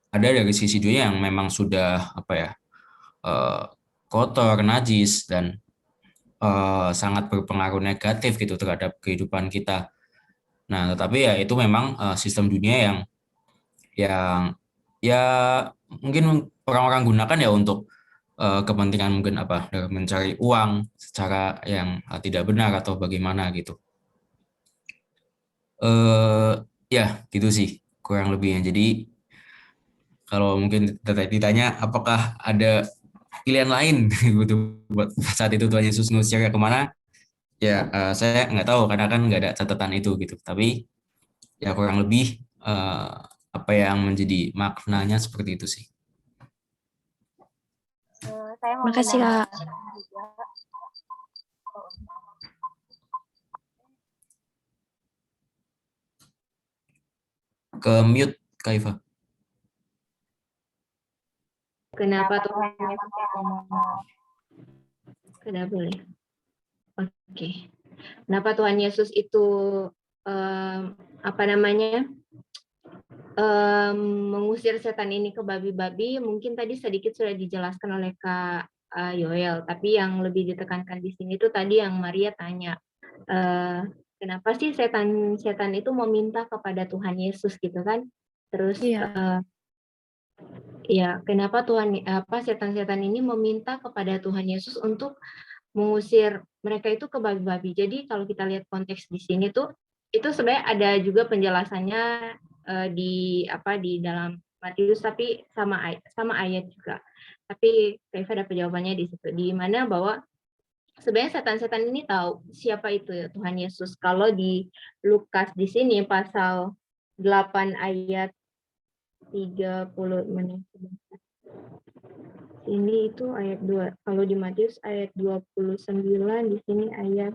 ada dari sisi dunia yang memang sudah kotor, najis, dan sangat berpengaruh negatif gitu terhadap kehidupan kita. Nah, tetapi ya itu memang sistem dunia yang ya mungkin orang-orang gunakan ya untuk kepentingan mungkin mencari uang secara yang tidak benar atau bagaimana gitu. Ya gitu sih kurang lebihnya. Jadi kalau mungkin ditanya apakah ada pilihan lain gitu buat saat itu Tuhan Yesus ngusir kemana, ya saya nggak tahu karena kan nggak ada catatan itu gitu. Tapi ya kurang lebih apa yang menjadi maknanya seperti itu sih. Saya mau Makasih, Kak. Ke mute Kak Iva. Kenapa Tuhan Yesus sudah boleh? Oke. Kenapa Tuhan Yesus itu mengusir setan ini ke babi-babi? Mungkin tadi sedikit sudah dijelaskan oleh Kak Yoel, tapi yang lebih ditekankan di sini itu tadi yang Maria tanya, kenapa sih setan itu meminta kepada Tuhan Yesus gitu kan? Terus ya kenapa setan-setan ini meminta kepada Tuhan Yesus untuk mengusir mereka itu ke babi-babi. Jadi kalau kita lihat konteks di sini tuh itu sebenarnya ada juga penjelasannya di dalam Matius, tapi sama ayat juga. Tapi Kaifa dapat jawabannya di situ, di mana bahwa sebenarnya setan-setan ini tahu siapa itu ya Tuhan Yesus. Kalau di Lukas di sini pasal 8 ayat 30 menit. Ini itu ayat 2. Kalau di Matius ayat 29, di sini ayat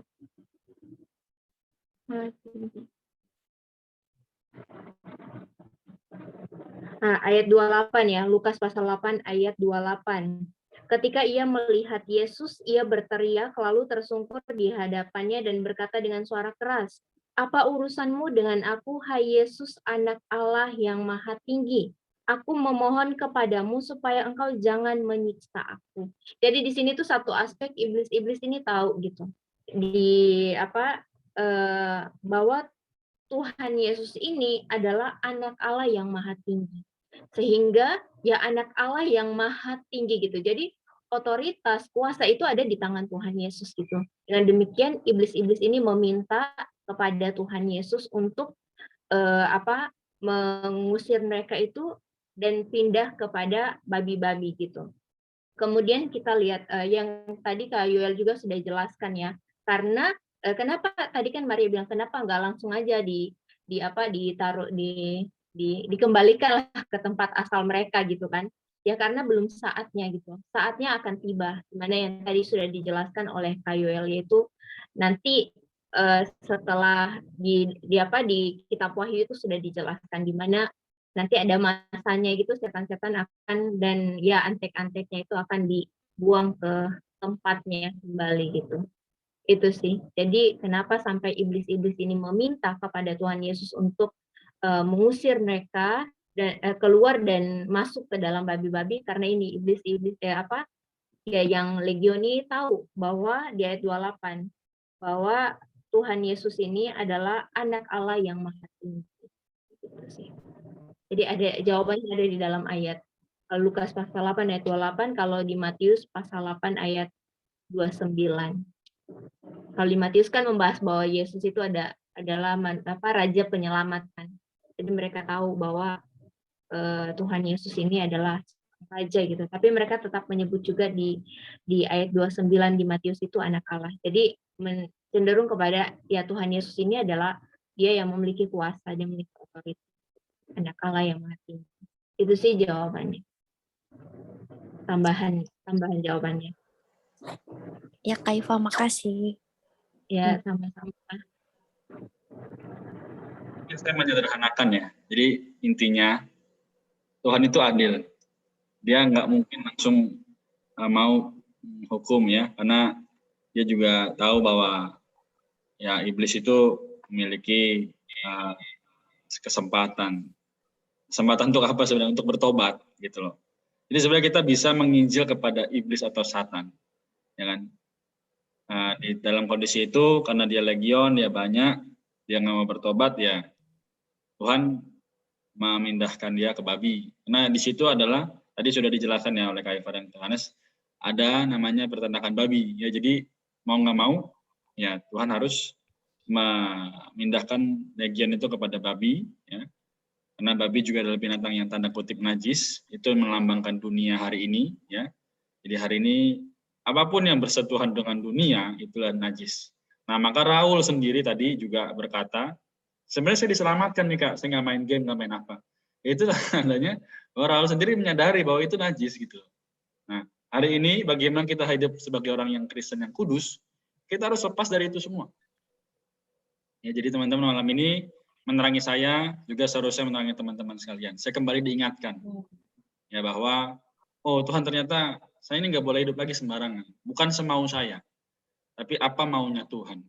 ayat 28 ya, Lukas pasal 8 ayat 28. Ketika ia melihat Yesus, ia berteriak lalu tersungkur di hadapannya dan berkata dengan suara keras, "Apa urusanmu dengan aku, hai Yesus, Anak Allah yang Maha Tinggi? Aku memohon kepadamu supaya engkau jangan menyiksa aku." Jadi di sini tuh satu aspek iblis ini tahu gitu. Bahwa Tuhan Yesus ini adalah anak Allah yang maha tinggi. Sehingga ya anak Allah yang maha tinggi gitu. Jadi otoritas, kuasa itu ada di tangan Tuhan Yesus gitu. Dengan demikian iblis-iblis ini meminta kepada Tuhan Yesus untuk mengusir mereka itu dan pindah kepada babi-babi gitu. Kemudian kita lihat yang tadi Kak Yoel juga sudah jelaskan ya. Karena kenapa tadi kan Maria bilang kenapa nggak langsung aja ditaruh dikembalikan ke tempat asal mereka gitu kan? Ya karena belum saatnya gitu. Saatnya akan tiba. Dimana yang tadi sudah dijelaskan oleh Kak Yoel, yaitu nanti setelah di kitab Wahyu itu sudah dijelaskan di mana nanti ada masanya gitu setan-setan akan dan ya antek-anteknya itu akan dibuang ke tempatnya kembali gitu. Itu sih. Jadi kenapa sampai iblis-iblis ini meminta kepada Tuhan Yesus untuk mengusir mereka dan keluar dan masuk ke dalam babi-babi, karena ini iblis-iblis yang legion ini tahu bahwa di ayat 28 bahwa Tuhan Yesus ini adalah anak Allah yang maha tinggi. Gitu sih. Jadi ada jawabannya ada di dalam ayat Lukas pasal 8 ayat 28, kalau di Matius pasal 8 ayat 29. Kalau di Matius kan membahas bahwa Yesus itu adalah raja penyelamat kan. Jadi mereka tahu bahwa Tuhan Yesus ini adalah raja gitu. Tapi mereka tetap menyebut juga di ayat 29 di Matius itu anak Allah. Jadi cenderung kepada ya Tuhan Yesus ini adalah dia yang memiliki kuasa, dia memiliki otoritas. Anak Allah yang mati. Itu sih jawabannya. Tambahan jawabannya. Ya Kaifa, makasih. Ya, sama-sama. Saya menyederhanakan ya. Jadi intinya Tuhan itu adil. Dia nggak mungkin langsung mau hukum ya, karena dia juga tahu bahwa ya iblis itu memiliki kesempatan untuk apa sebenarnya? Untuk bertobat gitu loh. Jadi sebenarnya kita bisa menginjil kepada iblis atau Satan, ya kan? Di dalam kondisi itu karena dia legion, dia banyak, dia nggak mau bertobat ya Tuhan memindahkan dia ke babi. Nah di situ adalah tadi sudah dijelaskan ya oleh Kaifa dan Yohanes, ada namanya peternakan babi. Ya jadi mau nggak mau ya Tuhan harus memindahkan legion itu kepada babi, ya. Karena babi juga adalah binatang yang tanda kutip najis, itu melambangkan dunia hari ini, ya. Jadi hari ini apapun yang bersentuhan dengan dunia itulah najis. Nah maka Raul sendiri tadi juga berkata, sebenarnya saya diselamatkan nih Kak, saya nggak main game, nggak main apa. Itu tandanya bahwa Raul sendiri menyadari bahwa itu najis gitu. Nah hari ini bagaimana kita hidup sebagai orang yang Kristen yang kudus, kita harus lepas dari itu semua. Ya, jadi teman-teman malam ini menerangi saya, juga seharusnya menerangi teman-teman sekalian. Saya kembali diingatkan ya bahwa oh Tuhan ternyata saya ini nggak boleh hidup lagi sembarangan. Bukan semau saya, tapi apa maunya Tuhan.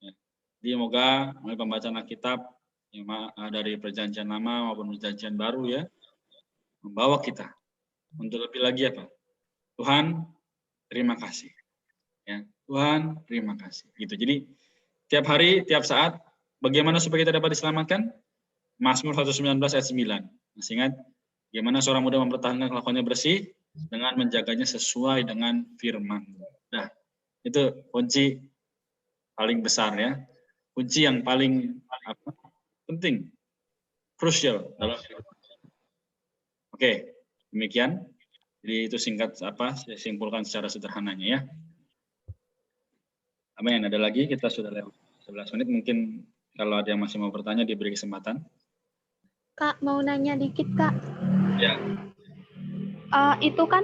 Ya. Jadi semoga melalui pembacaan Alkitab ya, dari perjanjian lama maupun perjanjian baru ya, membawa kita untuk lebih lagi apa? Tuhan, terima kasih. Ya, Tuhan, terima kasih. Gitu. Jadi tiap hari, tiap saat, bagaimana supaya kita dapat diselamatkan? Mazmur 119 ayat 9. Masih ingat? Bagaimana seorang muda mempertahankan kelakuannya bersih dengan menjaganya sesuai dengan firman. Nah, itu kunci paling besar ya. kunci yang paling penting, krusial dalam hidup. Oke, demikian. Jadi itu singkat saya simpulkan secara sederhananya ya. Amin. Ada lagi, kita sudah lewat 11 menit, mungkin kalau ada yang masih mau bertanya diberi kesempatan. Kak, mau nanya dikit, Kak. Ya. Itu kan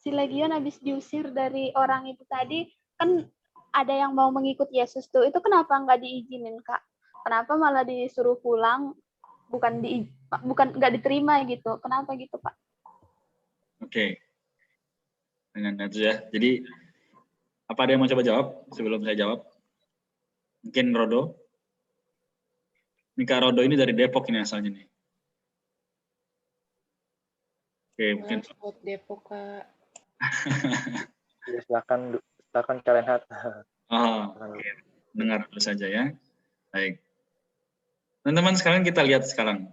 si Legion habis diusir dari orang itu tadi, kan ada yang mau mengikut Yesus tuh. Itu kenapa nggak diizinin, Kak? Kenapa malah disuruh pulang, bukan nggak diterima gitu? Kenapa gitu, Pak? Oke. Dengan itu ya. Jadi apa ada yang mau coba jawab sebelum saya jawab? Mungkin Rodo. Ini Kak Rodo ini dari Depok ini asalnya nih. Oke, mungkin Depok, Kak. Ya, silakan kalian hat. Oke. Dengar dulu saja ya. Baik. Teman-teman sekarang kita lihat sekarang.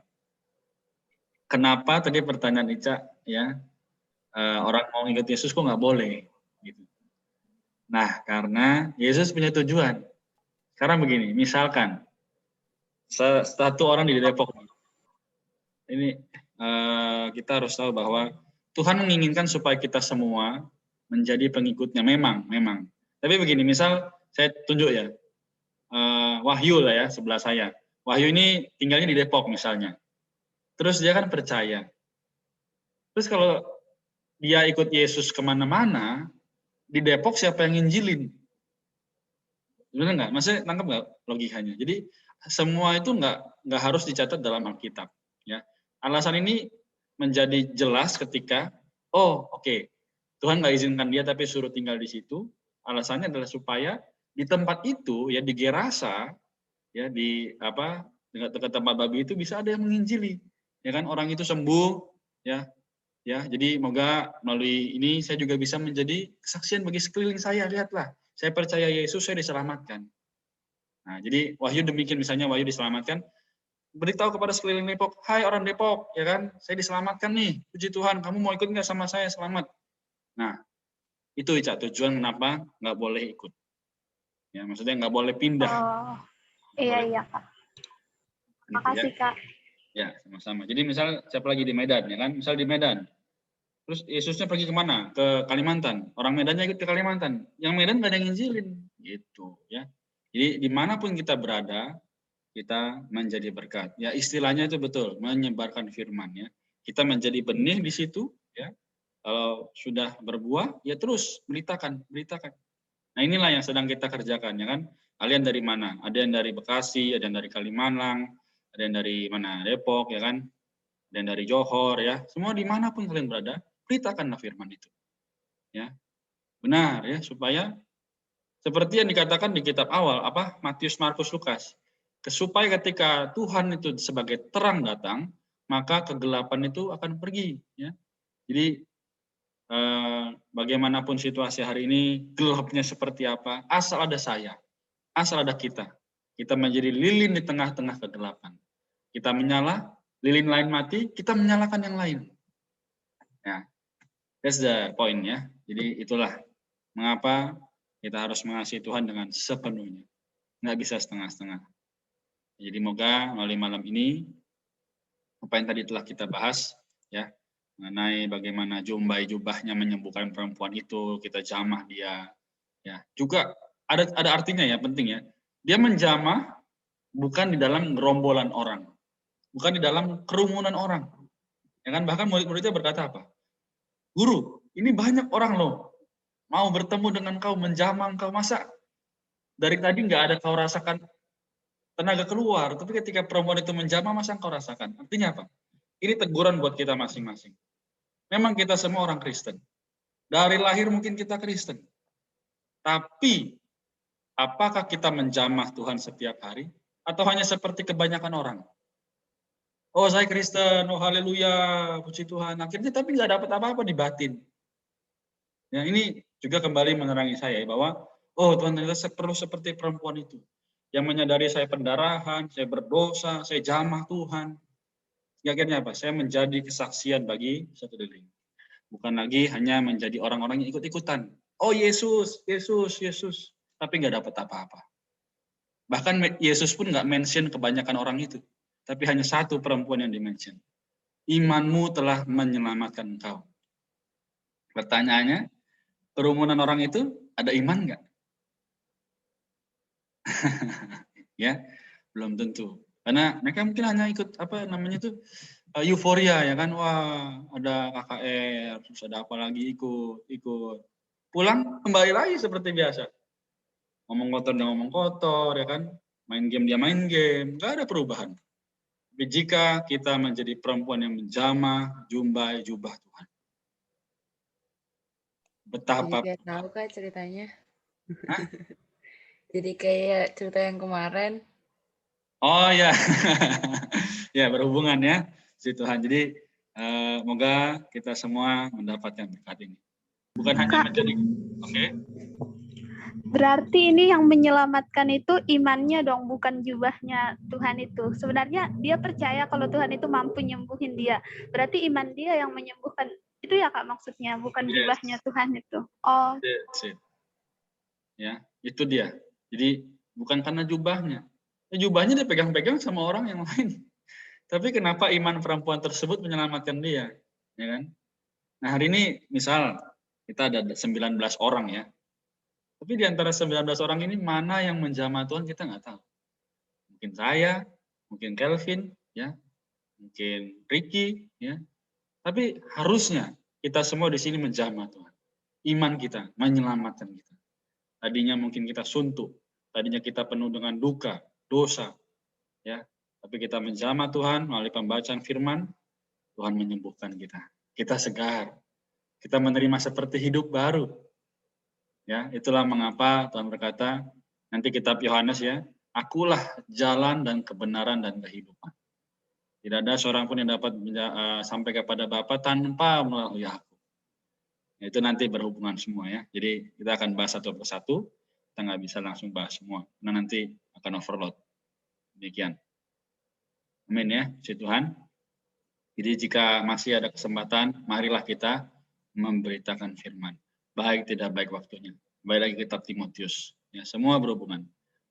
Kenapa tadi pertanyaan Ica ya, orang mau ikut Yesus kok nggak boleh? Gitu. Nah, karena Yesus punya tujuan. Sekarang begini, misalkan satu orang di Depok, ini kita harus tahu bahwa Tuhan menginginkan supaya kita semua menjadi pengikutnya. Memang. Tapi begini, misal saya tunjuk ya, Wahyu lah ya, sebelah saya. Wahyu ini tinggalnya di Depok misalnya. Terus dia kan percaya. Terus kalau dia ikut Yesus kemana-mana, di Depok siapa yang nginjilin? Benar nggak? Maksudnya tangkap nggak logikanya? Jadi semua itu nggak harus dicatat dalam Alkitab. Ya, alasan ini menjadi jelas ketika oke, Tuhan nggak izinkan dia tapi suruh tinggal di situ. Alasannya adalah supaya di tempat itu ya, di Gerasa ya, di dekat tempat babi itu bisa ada yang menginjili, ya kan, orang itu sembuh ya. Jadi moga melalui ini saya juga bisa menjadi kesaksian bagi sekeliling saya. Lihatlah, saya percaya Yesus, saya diselamatkan. Nah, jadi Wahyu demikian, misalnya Wahyu diselamatkan, beritahu kepada sekeliling Depok, hai orang Depok, ya kan, saya diselamatkan nih, puji Tuhan, kamu mau ikut nggak sama saya selamat? Nah, itu Ica, tujuan kenapa nggak boleh ikut. Ya, maksudnya nggak boleh pindah. Iya, Kak. Terima kasih, Kak. Ya, sama-sama. Jadi misal siapa lagi di Medan, ya kan? Misal di Medan. Terus Yesusnya pergi kemana? Ke Kalimantan. Orang Medannya ikut ke Kalimantan. Yang Medan nggak ada yang nginjilin. Gitu, ya. Jadi dimanapun kita berada, kita menjadi berkat. Ya, istilahnya itu betul, menyebarkan firman, ya. Kita menjadi benih di situ, ya. Kalau sudah berbuah, ya terus beritakan. Nah, inilah yang sedang kita kerjakan, ya kan? Kalian dari mana? Ada yang dari Bekasi, ada yang dari Kalimalang, ada yang dari mana? Depok, ya kan? Dan dari Johor, ya. Semua dimanapun kalian berada, beritakanlah firman itu. Ya. Benar, ya, supaya seperti yang dikatakan di kitab awal, Matius, Markus, Lukas. Supaya ketika Tuhan itu sebagai terang datang, maka kegelapan itu akan pergi, ya. Jadi bagaimanapun situasi hari ini, gelapnya seperti apa, asal ada saya, asal ada kita menjadi lilin di tengah-tengah kegelapan. Kita menyala, lilin lain mati, kita menyalakan yang lain. Ya, that's the point, ya. Jadi itulah mengapa kita harus mengasihi Tuhan dengan sepenuhnya, nggak bisa setengah-setengah. Jadi moga melalui malam ini apa yang tadi telah kita bahas, ya, mengenai bagaimana jumbai jubahnya menyembuhkan perempuan itu, kita jamah dia, ya. Juga ada artinya, ya, penting, ya. Dia menjamah bukan di dalam gerombolan orang, bukan di dalam kerumunan orang, ya kan. Bahkan murid-muridnya berkata apa? Guru, ini banyak orang loh, mau bertemu dengan kau, menjamah engkau, masa dari tadi nggak ada kau rasakan tenaga keluar, tapi ketika perempuan itu menjamah, masa engkau rasakan? Artinya apa? Ini teguran buat kita masing-masing. Memang kita semua orang Kristen. Dari lahir mungkin kita Kristen. Tapi, apakah kita menjamah Tuhan setiap hari? Atau hanya seperti kebanyakan orang? Oh, saya Kristen, oh haleluya, puji Tuhan. Akhirnya tapi nggak dapat apa-apa di batin. Ya, ini juga kembali menerangi saya bahwa, oh Tuhan, saya perlu seperti perempuan itu. Yang menyadari saya pendarahan, saya berdosa, saya jamah Tuhan. Akhirnya apa? Saya menjadi kesaksian bagi sekeliling. Bukan lagi hanya menjadi orang-orang yang ikut-ikutan. Oh Yesus, Yesus, Yesus. Tapi nggak dapat apa-apa. Bahkan Yesus pun nggak mention kebanyakan orang itu. Tapi hanya satu perempuan yang dimention. Imanmu telah menyelamatkan engkau. Pertanyaannya, kerumunan orang itu ada iman nggak? Ya, belum tentu. Karena mereka mungkin hanya ikut euforia ya kan, wah ada KKR, terus ada apa lagi ikut. Pulang kembali lagi seperti biasa. Ngomong kotor dia ngomong kotor ya kan, main game dia main game, nggak ada perubahan. Tapi jika kita menjadi perempuan yang menjamah jubah Tuhan, betapa Jadi kayak tahu Kak ceritanya. Jadi kayak cerita yang kemarin. Oh ya, ya berhubungan ya, si Tuhan. Jadi semoga kita semua mendapatkan berkat ini. Bukan hanya menjadi, oke? Berarti ini yang menyelamatkan itu imannya dong, bukan jubahnya Tuhan itu. Sebenarnya dia percaya kalau Tuhan itu mampu nyembuhin dia. Berarti iman dia yang menyembuhkan. Itu ya Kak maksudnya, bukan jubahnya Tuhan itu. Oh. Ya, itu dia. Jadi bukan karena jubahnya. Jubahnya dia pegang-pegang sama orang yang lain. Tapi kenapa iman perempuan tersebut menyelamatkan dia? Ya kan? Nah hari ini misal kita ada 19 orang ya. Tapi di antara 19 orang ini mana yang menjamah Tuhan kita nggak tahu. Mungkin saya, mungkin Kelvin, ya, mungkin Ricky, ya. Tapi harusnya kita semua di sini menjamah Tuhan. Iman kita menyelamatkan kita. Tadinya mungkin kita suntuk, tadinya kita penuh dengan duka, dosa, ya. Tapi kita menjamah Tuhan melalui pembacaan firman, Tuhan menyembuhkan kita. Kita segar, kita menerima seperti hidup baru. Ya, itulah mengapa Tuhan berkata, nanti kitab Yohanes ya, akulah jalan dan kebenaran dan kehidupan. Tidak ada seorang pun yang dapat sampai kepada Bapa tanpa melalui aku. Itu nanti berhubungan semua ya. Jadi kita akan bahas satu persatu, kita nggak bisa langsung bahas semua, karena nanti akan overload. Demikian. Amin ya, puji Tuhan. Jadi jika masih ada kesempatan, marilah kita memberitakan firman. Baik tidak baik waktunya. Baik lagi kitab Timotius. Ya, semua berhubungan.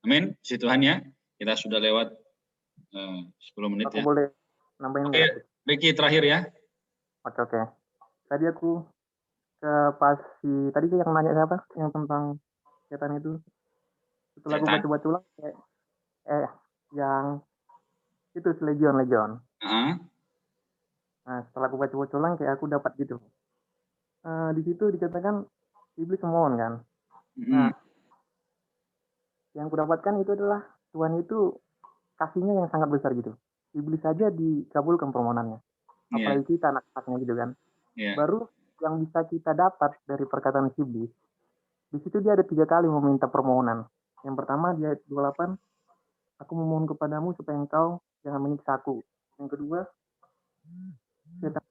Amin. Puji Tuhan ya. Kita sudah lewat 10 menit Aku ya. boleh nambahin Oke, Ricky terakhir ya. Oke. Tadi aku tadi yang nanya siapa? Yang tentang setan itu. Setelah aku baca ulang kayak yang itu Legion. Nah, setelah aku baca ulang kayak aku dapat gitu. Di situ dikatakan iblis memohon kan. Nah, yang aku dapatkan itu adalah Tuhan itu kasihnya yang sangat besar gitu. Iblis saja dikabulkan permohonannya. Apalagi kita anak-anaknya gitu kan. Baru yang bisa kita dapat dari perkataan iblis, di situ dia ada 3 kali meminta permohonan. Yang pertama dia 28, aku memohon kepadamu supaya engkau jangan menyiksa aku. Yang kedua,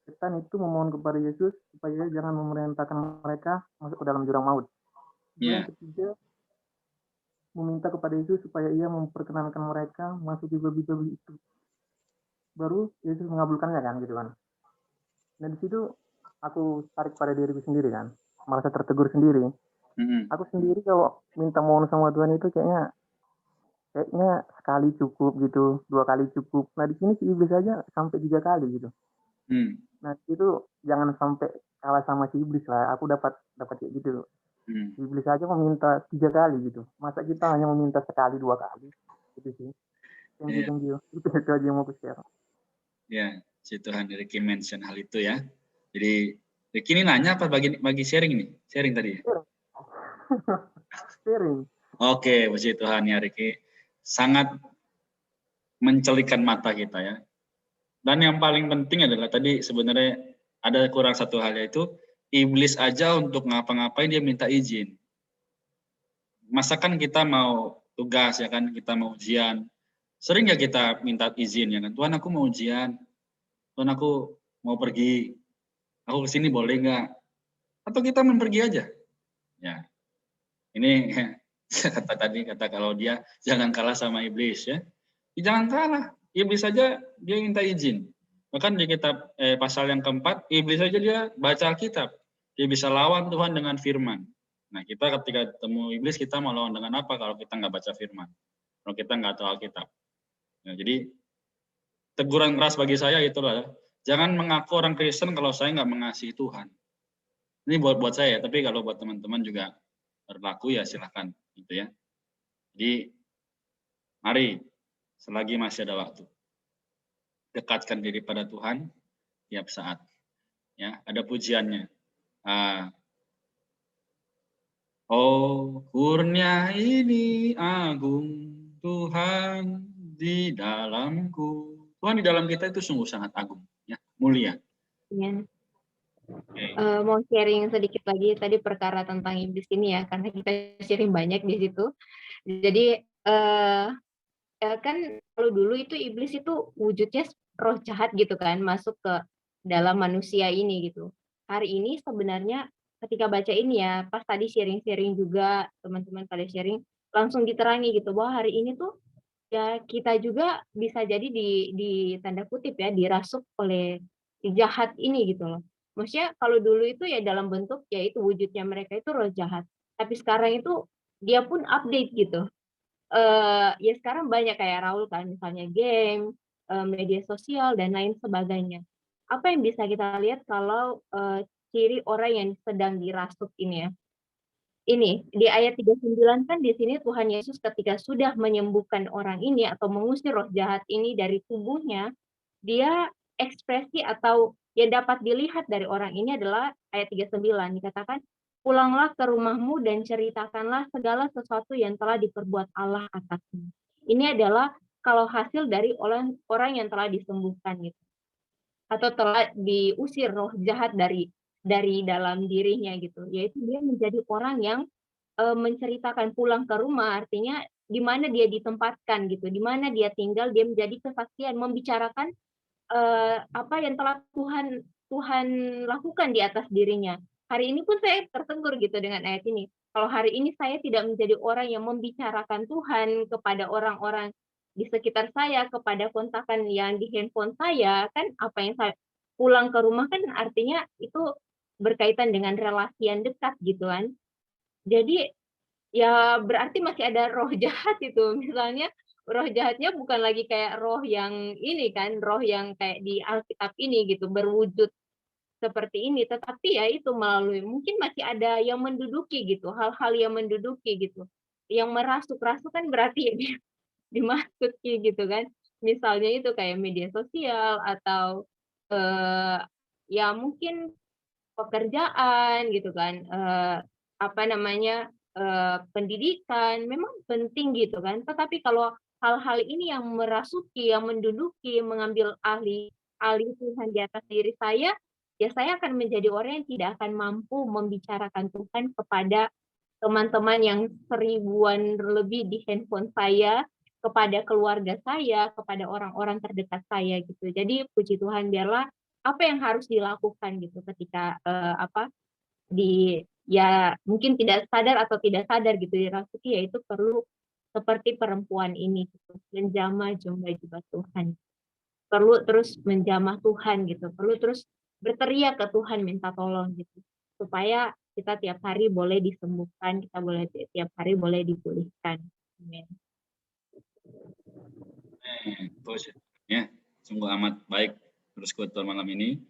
setan itu memohon kepada Yesus supaya jangan memerintahkan mereka masuk ke dalam jurang maut. Yang ketiga, meminta kepada Yesus supaya ia memperkenankan mereka masuk di babi-babi itu. Baru Yesus mengabulkannya kan gitu kan. Nah di situ aku tarik pada diriku sendiri kan, merasa tertegur sendiri. Aku sendiri kalau minta mohon sama Tuhan itu kayaknya sekali cukup gitu, 2 kali cukup. Nah di sini si iblis aja sampai 3 kali gitu. Nah itu jangan sampai kalah sama si iblis lah. Aku dapat kayak gitu. Iblis aja meminta 3 kali gitu. Masa kita hanya meminta sekali 2 kali? Gitu sih. Thank you. Itu aja yang mau aku share. Ya, si Tuhan Ricky mention hal itu ya. Jadi Ricky ini nanya apa bagi sharing nih? Sharing tadi ya? Sharing. Oke, puji Tuhan ya Ricky. Sangat mencelikan mata kita ya. Dan yang paling penting adalah tadi sebenarnya ada kurang satu hal, yaitu iblis aja untuk ngapa-ngapain dia minta izin. Masakan kita mau tugas ya kan, kita mau ujian, sering ya kita minta izin ya kan, Tuhan aku mau ujian, Tuhan aku mau pergi, aku kesini boleh nggak? Atau kita main pergi aja? Ya, ini kata kalau dia jangan kalah sama iblis ya, jangan kalah. Iblis saja dia minta izin. Bahkan di kitab pasal yang keempat, iblis saja dia baca Alkitab. Dia bisa lawan Tuhan dengan firman. Nah kita ketika ketemu iblis, kita mau lawan dengan apa kalau kita nggak baca firman? kalau kita nggak tahu Alkitab. Nah, jadi teguran keras bagi saya itulah, jangan mengaku orang Kristen kalau saya nggak mengasihi Tuhan. Ini buat saya, tapi kalau buat teman-teman juga berlaku ya silahkan, gitu ya. Jadi mari selagi masih ada waktu, dekatkan diri pada Tuhan tiap saat. Ya, ada pujiannya. Oh, kurnia ini agung Tuhan di dalamku. Tuhan di dalam kita itu sungguh sangat agung, ya, mulia. Ya. Mau sharing sedikit lagi tadi perkara tentang iblis ini ya, karena kita sharing banyak di situ. Jadi kan kalau dulu itu iblis itu wujudnya roh jahat gitu kan, masuk ke dalam manusia ini gitu. Hari ini sebenarnya ketika baca ini ya, pas tadi sharing-sharing juga teman-teman pada sharing, langsung diterangi gitu bahwa hari ini tuh ya kita juga bisa jadi di tanda kutip ya dirasuk oleh si jahat ini gitu loh. Maksudnya kalau dulu itu ya dalam bentuk ya itu wujudnya mereka itu roh jahat. Tapi sekarang itu dia pun update gitu. Ya sekarang banyak kayak Raul kan misalnya game, media sosial dan lain sebagainya. Apa yang bisa kita lihat kalau ciri orang yang sedang dirasuk ini ya? Ini di ayat 39 kan di sini Tuhan Yesus ketika sudah menyembuhkan orang ini atau mengusir roh jahat ini dari tubuhnya, dia ekspresi atau yang dapat dilihat dari orang ini adalah ayat 39 dikatakan, pulanglah ke rumahmu dan ceritakanlah segala sesuatu yang telah diperbuat Allah atasmu. Ini adalah kalau hasil dari orang yang telah disembuhkan gitu. Atau telah diusir roh jahat dari dalam dirinya gitu, yaitu dia menjadi orang yang menceritakan pulang ke rumah, artinya di mana dia ditempatkan gitu, di mana dia tinggal, dia menjadi kesaksian membicarakan apa yang telah Tuhan lakukan di atas dirinya. Hari ini pun saya tertegur gitu dengan ayat ini. Kalau hari ini saya tidak menjadi orang yang membicarakan Tuhan kepada orang-orang di sekitar saya, kepada kontakan yang di handphone saya, kan apa yang saya pulang ke rumah kan artinya itu berkaitan dengan relasi yang dekat gitu kan. Jadi ya berarti masih ada roh jahat itu. Misalnya roh jahatnya bukan lagi kayak roh yang ini kan, roh yang kayak di Alkitab ini gitu, berwujud seperti ini, tetapi ya itu melalui mungkin masih ada yang menduduki gitu, hal-hal yang menduduki gitu. Yang merasuk-rasuk kan berarti ya dimasuki gitu kan. Misalnya itu kayak media sosial atau ya mungkin pekerjaan gitu kan, apa namanya, pendidikan memang penting gitu kan. Tetapi kalau hal-hal ini yang merasuki, yang menduduki, mengambil alih Tuhan di atas diri saya, ya saya akan menjadi orang yang tidak akan mampu membicarakan Tuhan kepada teman-teman yang seribuan lebih di handphone saya, kepada keluarga saya, kepada orang-orang terdekat saya gitu. Jadi puji Tuhan biarlah apa yang harus dilakukan gitu ketika ya mungkin tidak sadar atau tidak sadar gitu dirasuki, yaitu perlu seperti perempuan ini gitu, menjamah jumlah Tuhan. Perlu terus menjamah Tuhan gitu, perlu terus berteriak ke Tuhan minta tolong gitu. Supaya kita tiap hari boleh disembuhkan, kita boleh tiap hari boleh dipulihkan. Amin. Ya, sungguh amat baik terus kebetulan malam ini.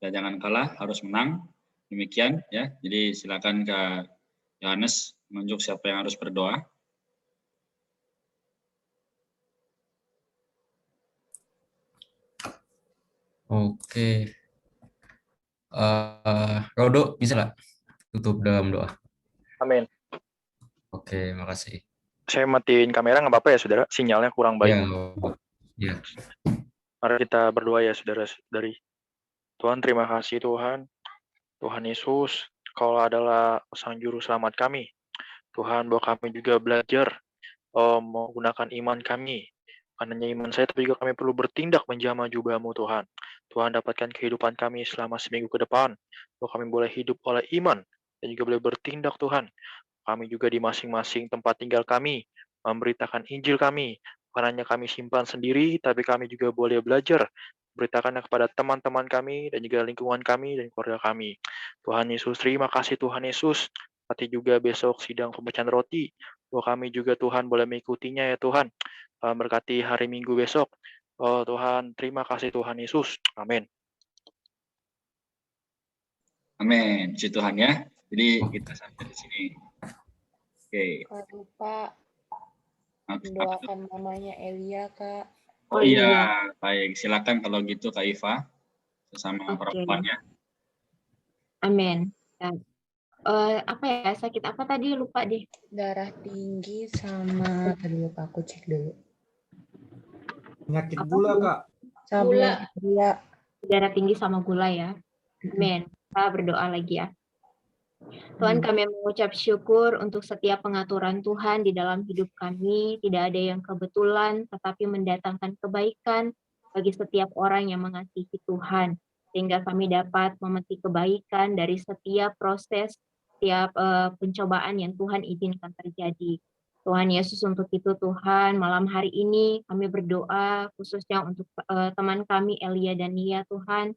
Dan jangan kalah, harus menang. Demikian ya. Jadi silakan Kak Yohanes menunjuk siapa yang harus berdoa. Oke. Rodo, bisa nggak tutup dalam doa? Amin. Oke, makasih. Saya matiin kamera nggak apa-apa ya saudara? Sinyalnya kurang baik. Ya. Mari kita berdoa ya saudara-saudari. Tuhan, terima kasih Tuhan. Tuhan Yesus, Kau adalah Sang Juru Selamat kami. Tuhan, bahwa kami juga belajar menggunakan iman kami. Bukan hanya iman saya, tapi juga kami perlu bertindak menjamah jubah-Mu Tuhan. Tuhan, dapatkan kehidupan kami selama seminggu ke depan. Bahwa kami boleh hidup oleh iman dan juga boleh bertindak Tuhan. Kami juga di masing-masing tempat tinggal kami, memberitakan Injil kami. Bukan hanya kami simpan sendiri, tapi kami juga boleh belajar beritakannya kepada teman-teman kami dan juga lingkungan kami dan keluarga kami. Tuhan Yesus, terima kasih Tuhan Yesus. Nanti juga besok sidang pembacaan roti. bahwa kami juga Tuhan boleh mengikutinya ya Tuhan. Berkati hari Minggu besok. Oh Tuhan, terima kasih Tuhan Yesus. Amin. Amin. Puji Tuhan ya. Jadi kita sampai di sini. Oke. Kak lupa mendoakan mamanya Elia, Kak. Oh iya, baik. Silakan kalau gitu Kak Iva, sesama Oke. perempuan ya. Amin. Apa ya, sakit apa tadi lupa deh. Darah tinggi sama tadi lupa aku cek dulu. Penyakit Apa gula, tuh? Kak. Sama Gula. gula. Darah tinggi sama gula ya. Amin. Kita berdoa lagi ya. Tuhan, kami mengucap syukur untuk setiap pengaturan Tuhan di dalam hidup kami. Tidak ada yang kebetulan, tetapi mendatangkan kebaikan bagi setiap orang yang mengasihi Tuhan. Sehingga kami dapat memetik kebaikan dari setiap proses, setiap pencobaan yang Tuhan izinkan terjadi. Tuhan Yesus, untuk itu Tuhan, malam hari ini kami berdoa khususnya untuk teman kami Elia dan Nia Tuhan.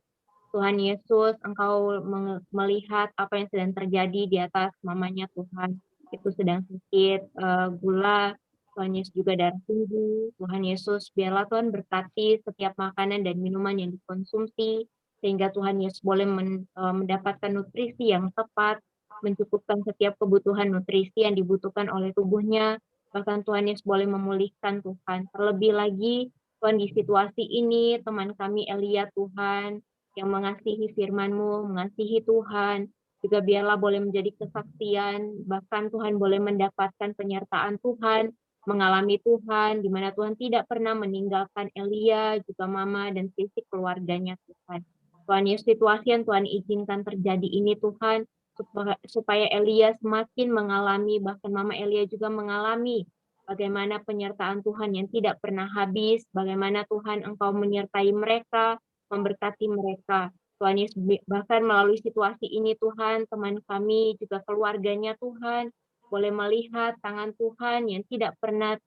Tuhan Yesus, Engkau melihat apa yang sedang terjadi di atas mamanya Tuhan. Itu sedang sakit gula, Tuhan Yesus juga darah tinggi. Tuhan Yesus, biarlah Tuhan berkati setiap makanan dan minuman yang dikonsumsi, sehingga Tuhan Yesus boleh mendapatkan nutrisi yang tepat, mencukupkan setiap kebutuhan nutrisi yang dibutuhkan oleh tubuhnya. Bahkan Tuhan Yesus boleh memulihkan Tuhan. Terlebih lagi, Tuhan, di situasi ini, teman kami Elia Tuhan, yang mengasihi firman-Mu, mengasihi Tuhan, juga biarlah boleh menjadi kesaksian, bahkan Tuhan boleh mendapatkan penyertaan Tuhan, mengalami Tuhan, di mana Tuhan tidak pernah meninggalkan Elia, juga Mama, dan sisi keluarganya Tuhan. Tuhan Yesus, situasi yang Tuhan izinkan terjadi ini Tuhan, supaya Elia semakin mengalami, bahkan Mama Elia juga mengalami bagaimana penyertaan Tuhan yang tidak pernah habis, bagaimana Tuhan Engkau menyertai mereka, memberkati mereka. Tuhan Yesus, bahkan melalui situasi ini Tuhan, teman kami juga keluarganya Tuhan, boleh melihat tangan Tuhan yang tidak pernah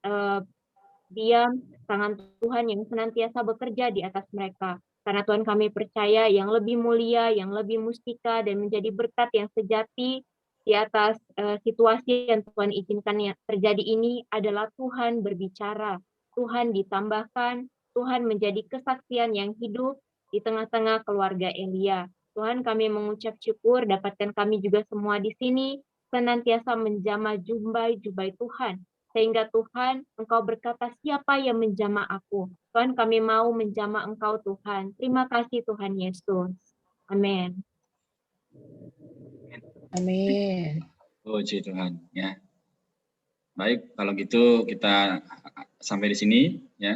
diam, tangan Tuhan yang senantiasa bekerja di atas mereka. Karena Tuhan, kami percaya yang lebih mulia, yang lebih mustika, dan menjadi berkat yang sejati di atas situasi yang Tuhan izinkan yang terjadi ini adalah Tuhan berbicara, Tuhan ditambahkan, Tuhan menjadi kesaksian yang hidup di tengah-tengah keluarga Elia. Tuhan, kami mengucap syukur, dapatkan kami juga semua di sini senantiasa menjamah jumbai Tuhan, sehingga Tuhan, Engkau berkata, siapa yang menjamah aku? Tuhan, kami mau menjamah Engkau Tuhan. Terima kasih Tuhan Yesus. Amin. Amin. Puji Tuhan ya. Baik, kalau gitu kita sampai di sini ya.